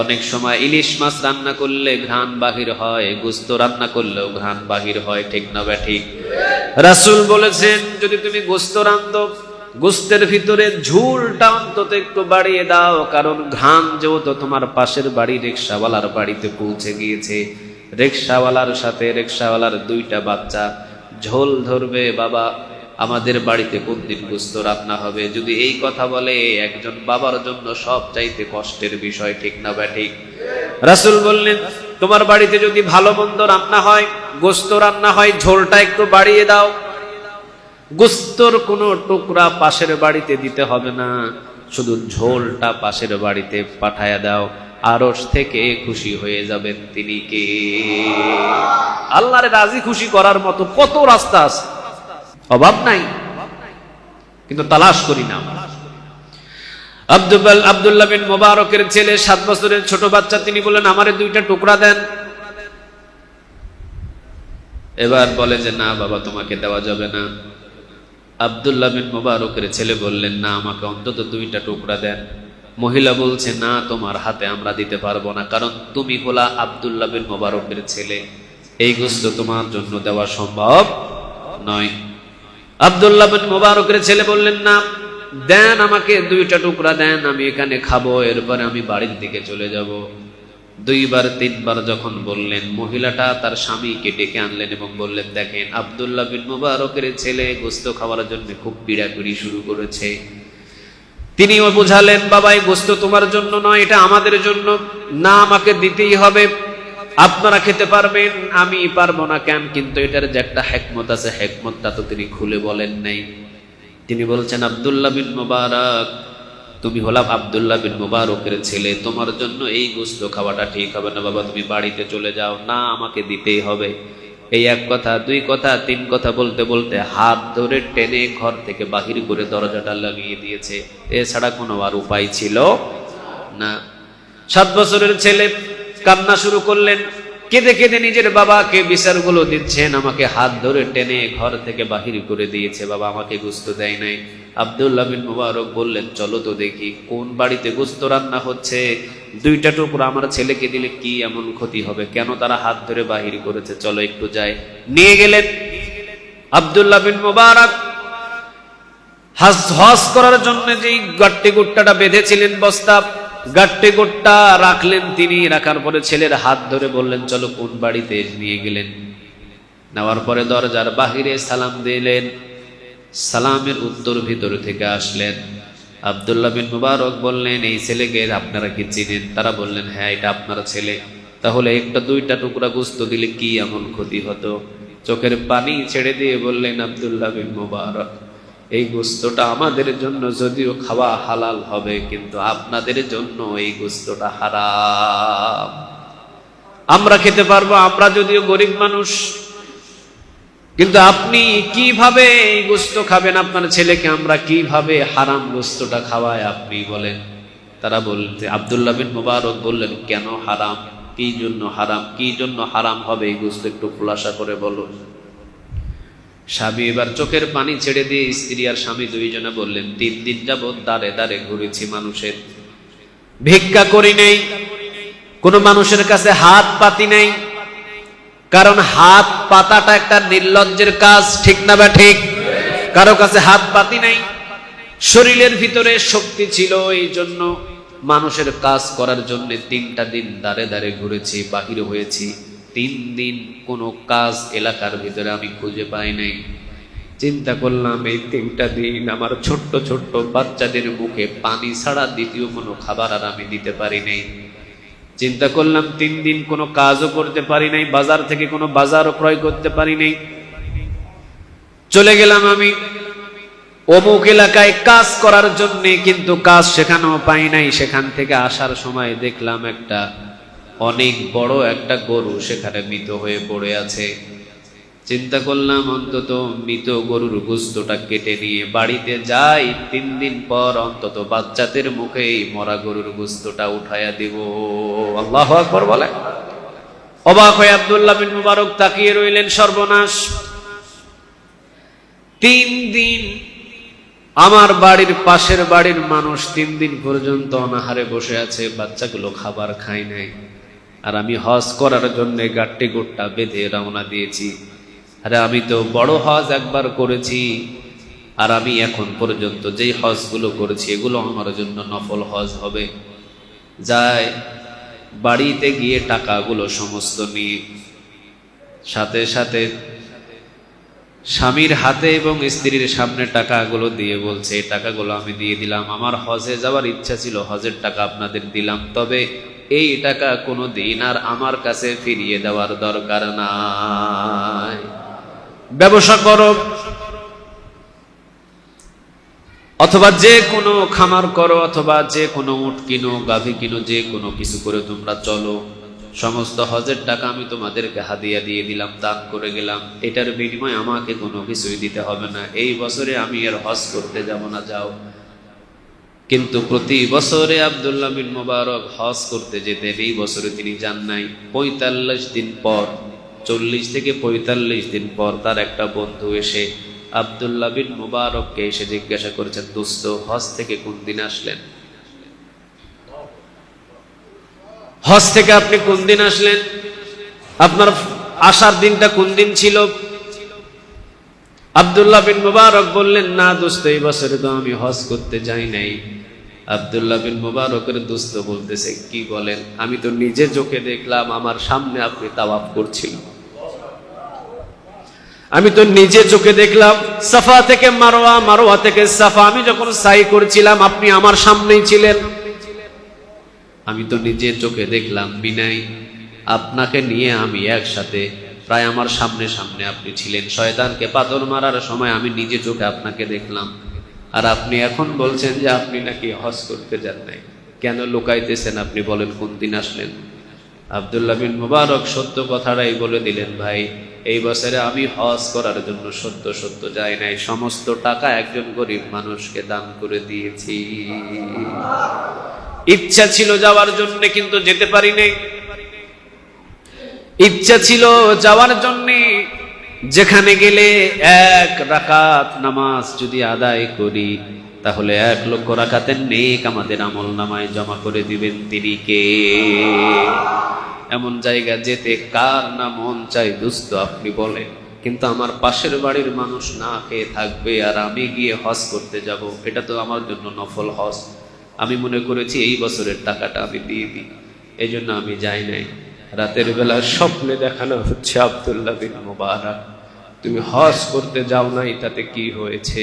অনেক সময় ইলিশ মাছ রান্না করলে ঘ্রাণ বাহির হয়, গোস্ত রান্না করলেও ঘ্রাণ বাহির হয়, ঠিক না ঠিক? রাসূল বলেছেন যদি তুমি গোস্ত রান্ধো, গোস্তের ভিতরে ঝুলটা অন্তত একটু বাড়িয়ে দাও, কারণ ঘ্রাণ যেহেতু তোমার পাশের বাড়ি রিকশাওয়ালার বাড়িতে পৌঁছে গিয়েছে, রিকশাওয়ালার সাথে রিকশাওয়ালার 2টা বাচ্চা ঝোল ধরবে, বাবা আমাদের বাড়িতে কোন দিন গোস্ত রান্না হবে। যদি এই কথা বলে একজন বাবার জন্য সব চাইতে কষ্টের বিষয়, ঠিক না ঠিক? রাসূল বললেন তোমার বাড়িতে যদি ভালো মন্দ রান্না হয়, গোস্ত রান্না হয়, ঝোলটা একটু বাড়িয়ে দাও। গোস্তর কোনো টুকরা পাশের বাড়িতে দিতে হবে না, শুধু ঝোলটা পাশের বাড়িতে পাঠায়া দাও, আরশ থেকে খুশি হয়ে যাবেন তিনি কে? আল্লাহরে রাজি খুশি করার মতো কত রাস্তা আছে, অভাব নাই, কিন্তু তালাশ করি না। আব্দুল্লাহ বিন মুবারকের ছেলে 7 বছরের ছোট বাচ্চা, তিনি বললেন আমারে 2টা টুকরা দেন। এবার বলে যে না বাবা তোমাকে দেওয়া যাবে না। আব্দুল্লাহ বিন মুবারকের ছেলে বললেন না আমাকে অন্তত 2টা টুকরা দেন। মহিলা বলছে না তোমার হাতে আমরা দিতে পারবো না, কারণ তুমি হলা আব্দুল্লাহ বিন মুবারকের ছেলে, এই গোস্ত তোমার জন্য দেওয়া সম্ভব নয়। আব্দুল্লাহ বিন মুবারকের ছেলে বললেন না দেন আমাকে 2টা টুকরা দেন, আমি এখানে খাবো, এরপরে আমি বাড়ির দিকে চলে যাব। 2 বার 3 বার যখন বললেন, মহিলাটা তার স্বামীকে ডেকে আনলেন এবং বললেন দেখেন আব্দুল্লাহ বিন মুবারকের ছেলে গোস্ত খাওয়ার জন্য খুব পিড়াপিড়ি শুরু করেছে। তিনিও বোঝালেন বাবা এই গোস্ত তোমার জন্য নয়, এটা আমাদের জন্য, না আমাকে দিতেই হবে। আপনারা খেতে পারবেন, আমি পারবো না কেন? কিন্তু এটার যে একটা হিকমত আছে, হিকমতটা তো তিনি খুলে বলেন নাই। তিনি বলছেন, আব্দুল্লাহ বিন মুবারক, তুমি হলাম আব্দুল্লাহ বিন মুবারকের ছেলে, তোমার জন্য এই গোশত খাওয়াটা ঠিক হবে না বাবা, তুমি বাড়িতে চলে যাও। না, আমাকে দিতেই হবে। এই এক কথা, দুই কথা, তিন কথা বলতে বলতে হাত ধরে টেনে ঘর থেকে বাহির করে দরজাটা লাগিয়ে দিয়েছে। এছাড়া কোনো আর উপায় ছিল না। 7 বছরের ছেলে কান্না শুরু করলেন, কেঁদে কেঁদে নিজের বাবাকে বিচারগুলো দিচ্ছেন, আমাকে হাত ধরে টেনে ঘর থেকে বাহির করে দিয়েছে, বাবা আমাকে গোশত দেয় নাই। আব্দুল্লাহ বিন মুবারক বললেন, চলো তো দেখি কোন বাড়িতে গোশত রান্না হচ্ছে, 2টা টুকরো আমার ছেলেকে দিলে কি এমন ক্ষতি হবে, কেন তারা হাত ধরে বাহির করেছে, চলো একটু যাই। নিয়ে গেলেন। আব্দুল্লাহ বিন মুবারক হজ করার জন্য যেই গাট্টি গুট্টাটা বেঁধেছিলেন, বস্তা গাট্টি গুট্টা রাখলেন তিনি। রাখার পরে ছেলের হাত ধরে বললেন, চলো কোন বাড়িতে, নিয়ে গেলেন। নেওয়ার পরে দরজার বাহিরে সালাম দিলেন, সালামের উত্তর ভিতর থেকে আসলেন। আব্দুল্লাহ বিন মুবারক বললেন, এই ছেলেকে আপনারা কি চিনেন? তারা বললেন, হ্যাঁ, এটা আপনার ছেলে। তাহলে একটা 2টা টুকরা গোশত দিলে কি এমন ক্ষতি হতো? চোখের পানি ছেড়ে দিয়ে বললেন আব্দুল্লাহ বিন মুবারক, এই গোশতটা আমাদের জন্য যদিও খাওয়া হালাল হবে, কিন্তু আপনাদের জন্য এই গোশতটা হারাম। আমরা খেতে পারবো, আমরা যদিও গরিব মানুষ, কিন্তু আপনি কিভাবে এই গোশত খাবেন? আপনার ছেলেকে আমরা কিভাবে হারাম গোশতটা খাওয়ায় আপনি বলেন? তারা বলতে, আব্দুল্লাহ বিন মুবারক বললেন, কেন হারাম, কি জন্য হারাম, কি জন্য হারাম হবে এই গোশত একটু খোলাসা করে বলো। স্বামী এবার চোখের পানি ছেড়ে দিয়ে স্ত্রী আর স্বামী দুইজনে বললেন, 3 দিন যাবৎ দাঁড়ে দাঁড়ে ঘুরেছি, মানুষের ভিক্ষা করি নেই, কোনো মানুষের কাছে হাত পাতি নেই, কারণ হাত পাতাটা একটা নির্লজ্জের কাজ, ঠিক না বা ঠিক? কারো কাছে হাত পাতি নাই। শরীরের ভিতরে শক্তি ছিল, এই জন্য মানুষের কাজ করার জন্য 3টা দিন দাঁড়ে দাঁড়ে ঘুরেছি, বাহির হয়েছি। 3 দিন কোনো কাজ এলাকার ভিতরে আমি খুঁজে পাই নাই। চিন্তা করলাম, এই 3টা দিন আমার ছোট্ট ছোট্ট বাচ্চাদের মুখে পানি ছাড়া দ্বিতীয় কোনো খাবার আর আমি দিতে পারি নাই। চিন্তা করলাম, 3 দিন কোনো কাজও করতে পারি নাই, বাজার থেকে কোনো বাজারও ক্রয় করতে পারি নাই। চলে গেলাম আমি অমুক এলাকায় কাজ করার জন্য, কিন্তু কাজ সেখানেও পাই নাই। সেখান থেকে আসার সময় দেখলাম একটা অনেক বড় একটা গরু সেখানে মৃত হয়ে পড়ে আছে। চিন্তা করলাম, অন্তত মৃত গরুর গোশতটা কেটে নিয়ে বাড়িতে যাই, 3 দিন পর অন্তত বাচ্চাদের মুখে এই মরা গরুর গোশতটা উঠাইয়া দিব। আল্লাহু আকবার বলে। অবাক হয়ে আব্দুল্লাহ বিন মুবারক তাকিয়ে রইলেন, সর্বনাশ। 3 দিন আমার বাড়ির পাশের বাড়ির মানুষ 3 দিন পর্যন্ত অনাহারে বসে আছে, বাচ্চাগুলো খাবার খায় নাই, আর আমি হজ করার জন্য গাট্টি গোট্টা বেঁধে রওনা দিয়েছি। আরে আমি তো বড় হজ একবার করেছি, আর আমি এখন পর্যন্ত যেই হজগুলো করেছি এগুলো আমার জন্য নফল হজ হবে। যায় বাড়িতে গিয়ে টাকাগুলো সমস্ত নিয়ে সাথে সাথে স্বামীর হাতে এবং স্ত্রীর সামনে টাকাগুলো দিয়ে বলছে, এই টাকাগুলো আমি দিয়ে দিলাম, আমার হজে যাওয়ার ইচ্ছা ছিল, হজের টাকা আপনাদের দিলাম, তবে এই টাকা কোনো দিন আর আমার কাছে ফিরিয়ে দেওয়ার দরকার নাই। ব্যবসা করো অথবা যে কোনো খামার করো, অথবা যে কোনো উট কিনো, গাভী কিনো, যে কোনো কিছু করে তোমরা চলো, সমস্ত হজের টাকা আমি তোমাদেরকে হাদিয়া দিয়ে দিলাম, দান করে গেলাম, এটার বিনিময়ে আমাকে কোনো কিছুই দিতে হবে না। এই বছরে আমি আর হজ করতে যাব না, যাও। কিন্তু প্রতি বছরে আব্দুল্লাহ বিন মুবারক হজ করতে যেতেন, এই বছরে তিনি যান নাই। 45 দিন পর, 40 থেকে 45 দিন পর তার একটা বন্ধু এসে আব্দুল্লাহ বিন মুবারককে এসে জিজ্ঞাসা করেছেন, দোস্ত, হজ থেকে কোন দিন আসলেন? হজ থেকে আপনি কোন দিন আসলেন? আপনার আসার দিনটা কোন দিন ছিল? আব্দুল্লাহ বিন মুবারক বললেন, না দোস্ত, এই বছরে তো আমি হজ করতে যাই নাই। আব্দুল্লাহ বিন মুবারকের দোস্ত বলতেছে, কি বলেন? আমি তো নিজে চোখে দেখলাম, আমার সামনে আপনি তাওয়াফ করছিলেন, আমি তো নিজে চোখে দেখলাম। সাফা থেকে মারওয়া, মারওয়া থেকে সাফা, আমি যখন সাই করছিলাম আপনি আমার সামনেই ছিলেন, আমি তো নিজে চোখে দেখলাম। বিনাই আপনাকে নিয়ে আমি একসাথে প্রায় আমার সামনে সামনে আপনি ছিলেন, শয়তানকে পাথর মারার সময় আমি নিজে চোখে আপনাকে দেখলাম, আর আপনি এখন বলছেন যে আপনি নাকি হজ করতে যান নাই। কেন লুকাইতেছেন আপনি বলেন, কোন দিন আসলেন? আব্দুল্লাহ বিন মুবারক সত্য কথাটাই বলে দিলেন, ভাই এই বছরে আমি হজ করার জন্য সত্য সত্য যাই নাই, সমস্ত টাকা একজন গরিব মানুষকে দান করে দিয়েছি। ইচ্ছা ছিল যাওয়ার জন্য কিন্তু যেতে পারি নাই। ইচ্ছা ছিল যাওয়ার জন্য, যেখানে গেলে 1 রাকাত নামাজ যদি আদায় করি তাহলে 1 লক্ষ রাকাতের নেক আমাদের আমল নামায় জমা করে দিবেন তিনি কে? এমন জায়গা যেতে কার না মন চাই দোস্ত আপনি বলেন? কিন্তু আমার পাশের বাড়ির মানুষ না খেয়ে থাকবে আর আমি গিয়ে হজ করতে যাব, এটা তো আমার জন্য নফল হজ। আমি মনে করেছি এই বছরের টাকাটা আমি দিয়ে দিই, এই জন্য আমি যাই নাই। রাতের বেলা স্বপ্নে দেখানো হচ্ছে, আব্দুল্লাহ বিন মুবারক তুমি হজ করতে যাও নাই, তাতে কি হয়েছে?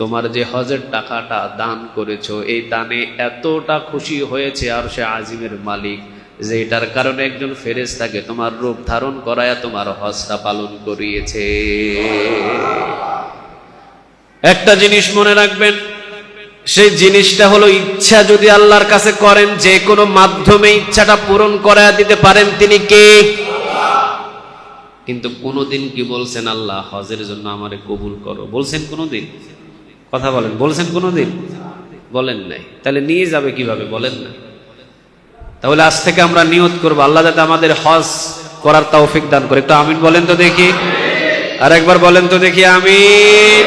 তোমার যে হজের টাকাটা দান করেছো, এই দানে এতটা খুশি হয়েছে আর সে আজিমের মালিক যে এটার কারণে একজন ফেরেশতাকে তোমার রূপ ধারণ করায় তোমার হজটা পালন করিয়েছে। একটা জিনিস মনে রাখবেন, সেই জিনিসটা হলো ইচ্ছা যদি আল্লাহর কাছে করেন, যে কোনো মাধ্যমে ইচ্ছাটা পূরণ করায় দিতে পারেন তিনি কে? কিন্তু কোনোদিন কি বলছেন আল্লাহ হজের জন্য আমারে কবুল করো? বলছেন কোনোদিন? কথা বলেন, বলছেন কোনোদিন? বলেন নাই। তাহলে নিয়ে যাবে কিভাবে বলেন না? তাহলে আজ থেকে আমরা নিয়ত করবো আল্লাহ যাতে আমাদের হজ করার তৌফিক দান করে। একটু আমিন বলেন তো দেখি, আর একবার বলেন তো দেখি আমিন।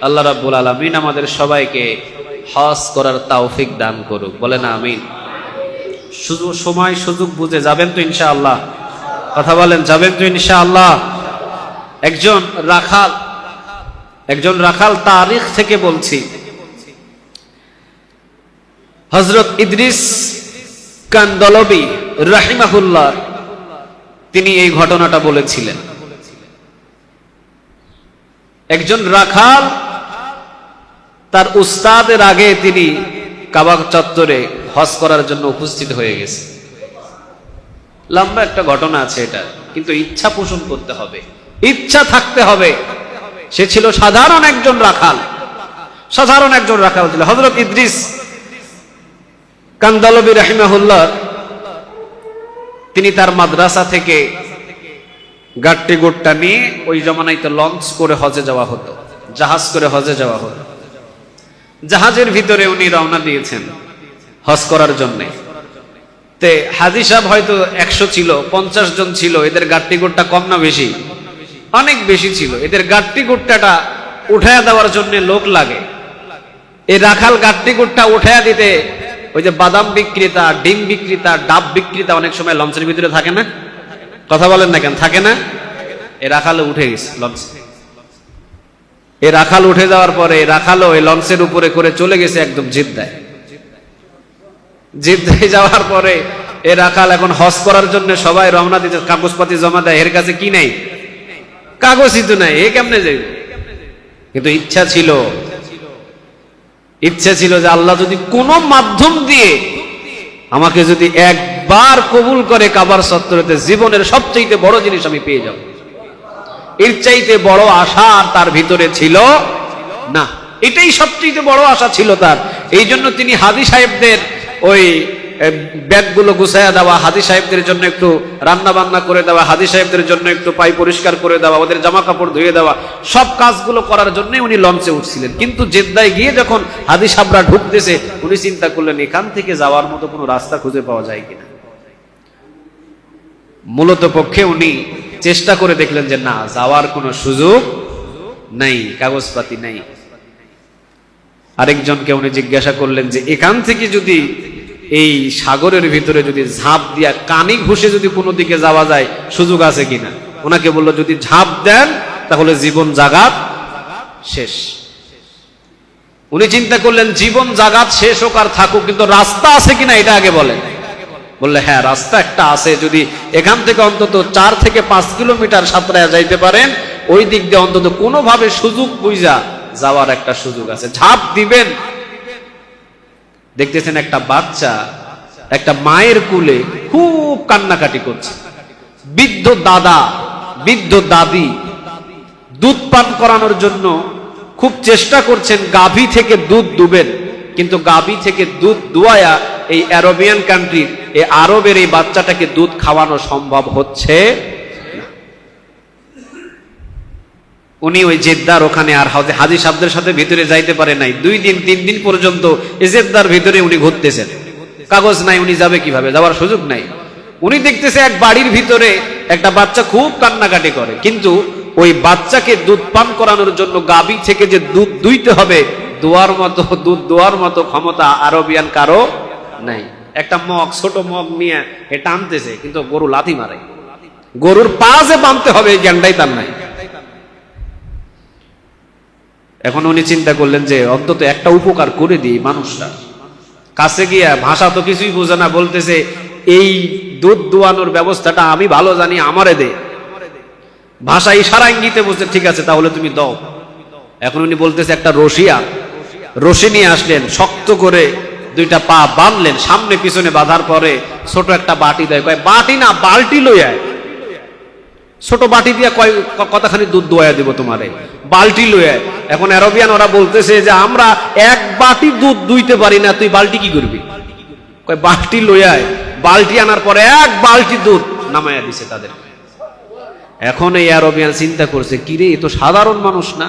আল্লাহ রাব্বুল আলামিন আমাদের সবাইকে হজ করার তৌফিক দান করুক, বলেন আমিন। সময় সুযোগ বুঝে যাবেন তো ইনশাআল্লাহ? কথা বলেন, যাবেন তো ইনশাআল্লাহ? একজন রাখাল তারিখ থেকে বলছি, হযরত ইদ্রিস কান্দলবি রাহিমাহুল্লাহ তিনি এই ঘটনাটা বলেছিলেন। একজন রাখাল তার উস্তাদের আগে তিনি কাবা চত্বরে হজ করার জন্য উপস্থিত হয়ে গেছে। লম্বা একটা ঘটনা আছে এটা, কিন্তু ইচ্ছা পোষণ করতে হবে, ইচ্ছা থাকতে হবে। সে ছিল সাধারণ একজন রাখাল ছিল হযরত ইদ্রিস কান্দলবি রাহিমাহুল্লাহ। তিনি তার মাদ্রাসা থেকে গাট্টি গোট্টা নিয়ে, ওই জমানায় তো লঞ্চ করে হজে যাওয়া হতো, জাহাজ করে হজে যাওয়া হতো। জাহাজের ভিতরে উনি রওনা দিয়েছেন হজ করার জন্য। তে হাজী সাহেব হয়তো 100 ছিল, 50 জন ছিল। এদের গাট্টি গোট্টা কম না বেশি? অনেক বেশি ছিল। এদের গাট্টি গোট্টাটা উঠায়া দেওয়ার জন্য লোক লাগে। এই রাখাল গাট্টি গোট্টা উঠায়া দিতে, ওই যে বাদাম বিক্রেতা, ডিম বিক্রেতা, ডাব বিক্রেতা অনেক সময় লঞ্চের ভিতরে থাকে না? কথা বলেন না কেন, থাকে না? এ রাখাল উঠে গেছে লঞ্চে। এ রাখাল উঠে যাওয়ার পরে রাখালও এই লঞ্চের উপরে করে চলে গেছে একদম জিদ্দায়। জিদ্দায় যাওয়ার পরে এ রাখাল এখন হজ করার জন্য সবাই রওনা দিতে, কাগজপাতি জমা দেয়। এর কাছে কি নাই? কাগজই তো নাই, এ কেমনে যাবে? কিন্তু ইচ্ছা ছিল যে আল্লাহ যদি কোনো মাধ্যম দিয়ে আমাকে যদি একবার কবুল করে কাবার চত্বরেতে, জীবনের সবচেয়ে বড় জিনিস আমি পেয়ে যাব। এর চাইতে বড় আশা আর তার ভিতরে ছিল না। এটাই সবচেয়ে বড় আশা ছিল তার। এই জন্য তিনি হাজী সাহেবদের ওই ব্যাগগুলো গুছায়া দেওয়া, হাজী সাহেবদের জন্য একটু রান্না বান্না করে দেওয়া, হাজী সাহেবদের জন্য একটু পাই পরিষ্কার করে দেওয়া, ওদের জামা কাপড় ধুয়ে দেওয়া, সব কাজগুলো করার জন্য উনি লঞ্চে উঠছিলেন। কিন্তু জেদ্দায় গিয়ে যখন হাজী সাহেবরা ঢুকতেছে, উনি চিন্তা করলেন এখান থেকে যাওয়ার মতো কোনো রাস্তা খুঁজে পাওয়া যায় কিনা। মূলত পক্ষে উনি চেষ্টা করে দেখলেন যে না, যাওয়ার কোনো সুযোগ নাই, কাগজপাতি নাই। আরেকজনকে উনি জিজ্ঞাসা করলেন যে এখান থেকে যদি এই সাগরের ভিতরে যদি ঝাঁপ দিয়া কানি ঘুষে যদি কোনো দিকে যাওয়া যায়, সুযোগ আছে কিনা। ওনাকে বলল যদি ঝাঁপ দেন তাহলে জীবন জাগাত শেষ। উনি চিন্তা করলেন জীবন জাগাত শেষ হোক আর থাকুক, কিন্তু রাস্তা আছে কিনা এটা আগে বলেন। বললে হ্যাঁ, রাস্তা একটা আছে, যদি এখান থেকে অন্তত 4 থেকে 5 কিলোমিটার সাঁতরায়া যাইতে পারেন, ওই দিক দিয়ে অন্তত কোনোভাবে সুযোগ বুঝা যাওয়ার একটা সুযোগ আছে, ঝাঁপ দিবেন। দেখতেছেন একটা বাচ্চা একটা মায়ের কুলে খুব কান্নাকাটি করছে। বৃদ্ধ দাদা বৃদ্ধ দাদি দুধ পান করানোর জন্য খুব চেষ্টা করছেন, গাভী থেকে দুধ দুবেন, কিন্তু গাভী থেকে দুধ দুয়ায়া এই আরবিয়ান কান্ট্রির এই আরবের এই বাচ্চাটাকে দুধ খাওয়ানো সম্ভব হচ্ছে না। উনি ওই জেদ্দার ওখানে আর হাজী সাহেবদের সাথে ভিতরে যাইতে পারে নাই। 2 দিন 3 দিন পর্যন্ত এই জেদ্দার ভিতরে উনি ঘুরতেছেন, কাগজ নাই, উনি যাবে কিভাবে, যাওয়ার সুযোগ নাই। উনি দেখতেছে এক বাড়ির ভিতরে একটা বাচ্চা খুব কান্নাকাটি করে, কিন্তু ওই বাচ্চাকে দুধ পান করানোর জন্য গাভী থেকে যে দুধ দুইতে হবে, দুধ দোয়ার মতো ক্ষমতা আরবিয়ান কারো নাই। একটা মগ, ছোট মগ নিয়ে এ টানতেছে, কিন্তু গরু লাথি মারে, গরুর পা যে বাঁধতে হবে এই জ্ঞানটাই তার নাই। এখন উনি চিন্তা করলেন যে অন্তত একটা উপকার করে দিই মানুষটা। কাছে গিয়া, ভাষা তো কিছুই বোঝে না, বলতেছে এই দুধ দোয়ানোর ব্যবস্থাটা আমি ভালো জানি, আমারে দে। ভাষা ইশারা ইঙ্গিতে বলছে ঠিক আছে তাহলে তুমি দাও। এখন উনি বলতেছে একটা রশি নিয়ে আসলেন, শক্ত করে 2টা পা বাঁধলেন, সামনে পিছনে বাঁধার পরে ছোট একটা বাটি দেয়, কয় বাটি না বালতি লই আয়। ছোট বাটি দিয়া কতখানি দুধ দোয়া দিব তোমারে, বালতি লই আয়। এখন আরবিয়ান ওরা বলতেছে যে আমরা 1 বাটি দুধ দুইতে পারি না, তুই বালতি কি করবি? কয় বালতি লই আয়। বালতি আনার পরে 1 বালতি দুধ নামায়া দিছে তাদের। এখন এই আরবিয়ান চিন্তা করছে, কিরে এ তো সাধারণ মানুষ না,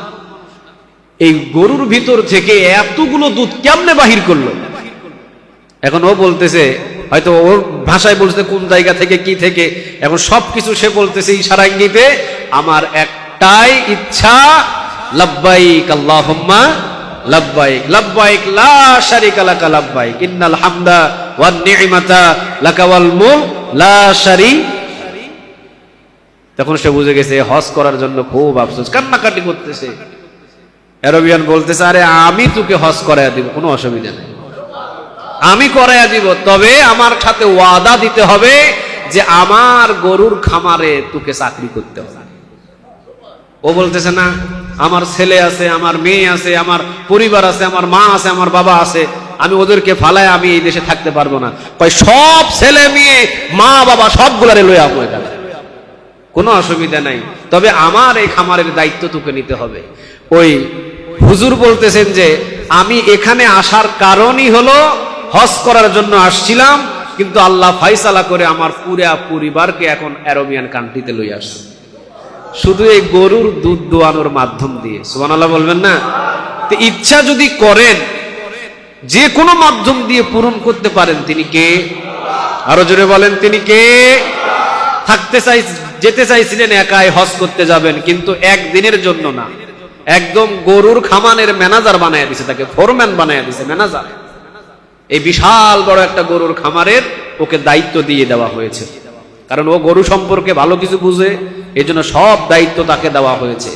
এই গরুর ভিতর থেকে এতগুলো দুধ কেমনে বাহির করলো? এখন ও বলতেছে, হয়তো ওর ভাষায় বলছে কোন জায়গা থেকে কি থেকে, এখন সবকিছু সে বলতেছে ইশারা ইঙ্গিতে, আমার একটাই ইচ্ছা, লাব্বাইক আল্লাহুম্মা লাব্বাইক, লাব্বাইক লা শারিকা লাকা লাব্বাইক, ইন্নাল হামদা ওয়ান নি'মাতা লাকা ওয়াল মুলক লা শারিকা। তখন সে বুঝে গেছে হজ করার জন্য খুব আফসোস, কান্নাকাটি করতেছে। আরবিয়ান বলতেছে, আরে আমি তোকে হজ করাইয়া দিব, কোনো অসুবিধা নেই, আমি করাইয়া দিব, তবে আমার সাথে ওয়াদা দিতে হবে যে আমার গরুর খামারে তোকে চাকরি করতে হবে। ও বলতেছে না, আমার ছেলে আছে, আমার মেয়ে আছে, আমার পরিবার আছে, আমার মা আছে, আমার বাবা আছে, আমি ওদেরকে ফালায় আমি এই দেশে থাকতে পারবো না। কয় সব ছেলে মেয়ে মা বাবা সবগুলারে লইয়া আপু এখানে, কোনো অসুবিধা নাই, তবে আমার এই খামারের দায়িত্ব তোকে নিতে হবে। ওই হুজুর বলতেছেন যে আমি এখানে আসার কারণই হলো হজ করার জন্য আসছিলাম, কিন্তু আল্লাহ ফায়সালা করে আমার পুরা পরিবারকে এখন আরবিয়ান কান্ট্রিতে লই আসছে, শুধু এই গরুর দুধ দোয়ানোর মাধ্যম দিয়ে। সুবহানাল্লাহ বলবেন না? তো ইচ্ছা যদি করেন, যে কোনো মাধ্যম দিয়ে পূরণ করতে পারেন, তিনি কে? আরো জোরে বলেন, তিনি কে? যেতে চাইছিলেন একাই, হজ করতে যাবেন, কিন্তু একদিনের জন্য না, একদম গরুর খামানের ম্যানেজার বানায় দিছে, তাকে ফোরম্যান বানায় দিছে, ম্যানেজার। এই বিশাল বড় একটা গরুর খামারের ওকে দায়িত্ব দিয়ে দেওয়া হয়েছে, কারণ ও গরু সম্পর্কে ভালো কিছু বুঝে, এই জন্য সব দায়িত্ব তাকে দেওয়া হয়েছে।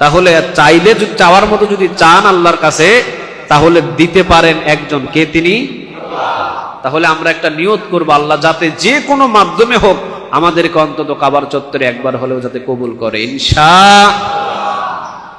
তাহলে চাইলে, চাওয়ার মতো যদি চান আল্লাহর কাছে, তাহলে দিতে পারেন একজন, কে? তিনি। তাহলে আমরা একটা নিয়ত করবো, আল্লাহ যাতে যে কোনো মাধ্যমে হোক, আমাদেরকে অন্তত কাবার চত্বরে একবার হলেও যাতে কবুল করে, ইনশাআল্লাহ।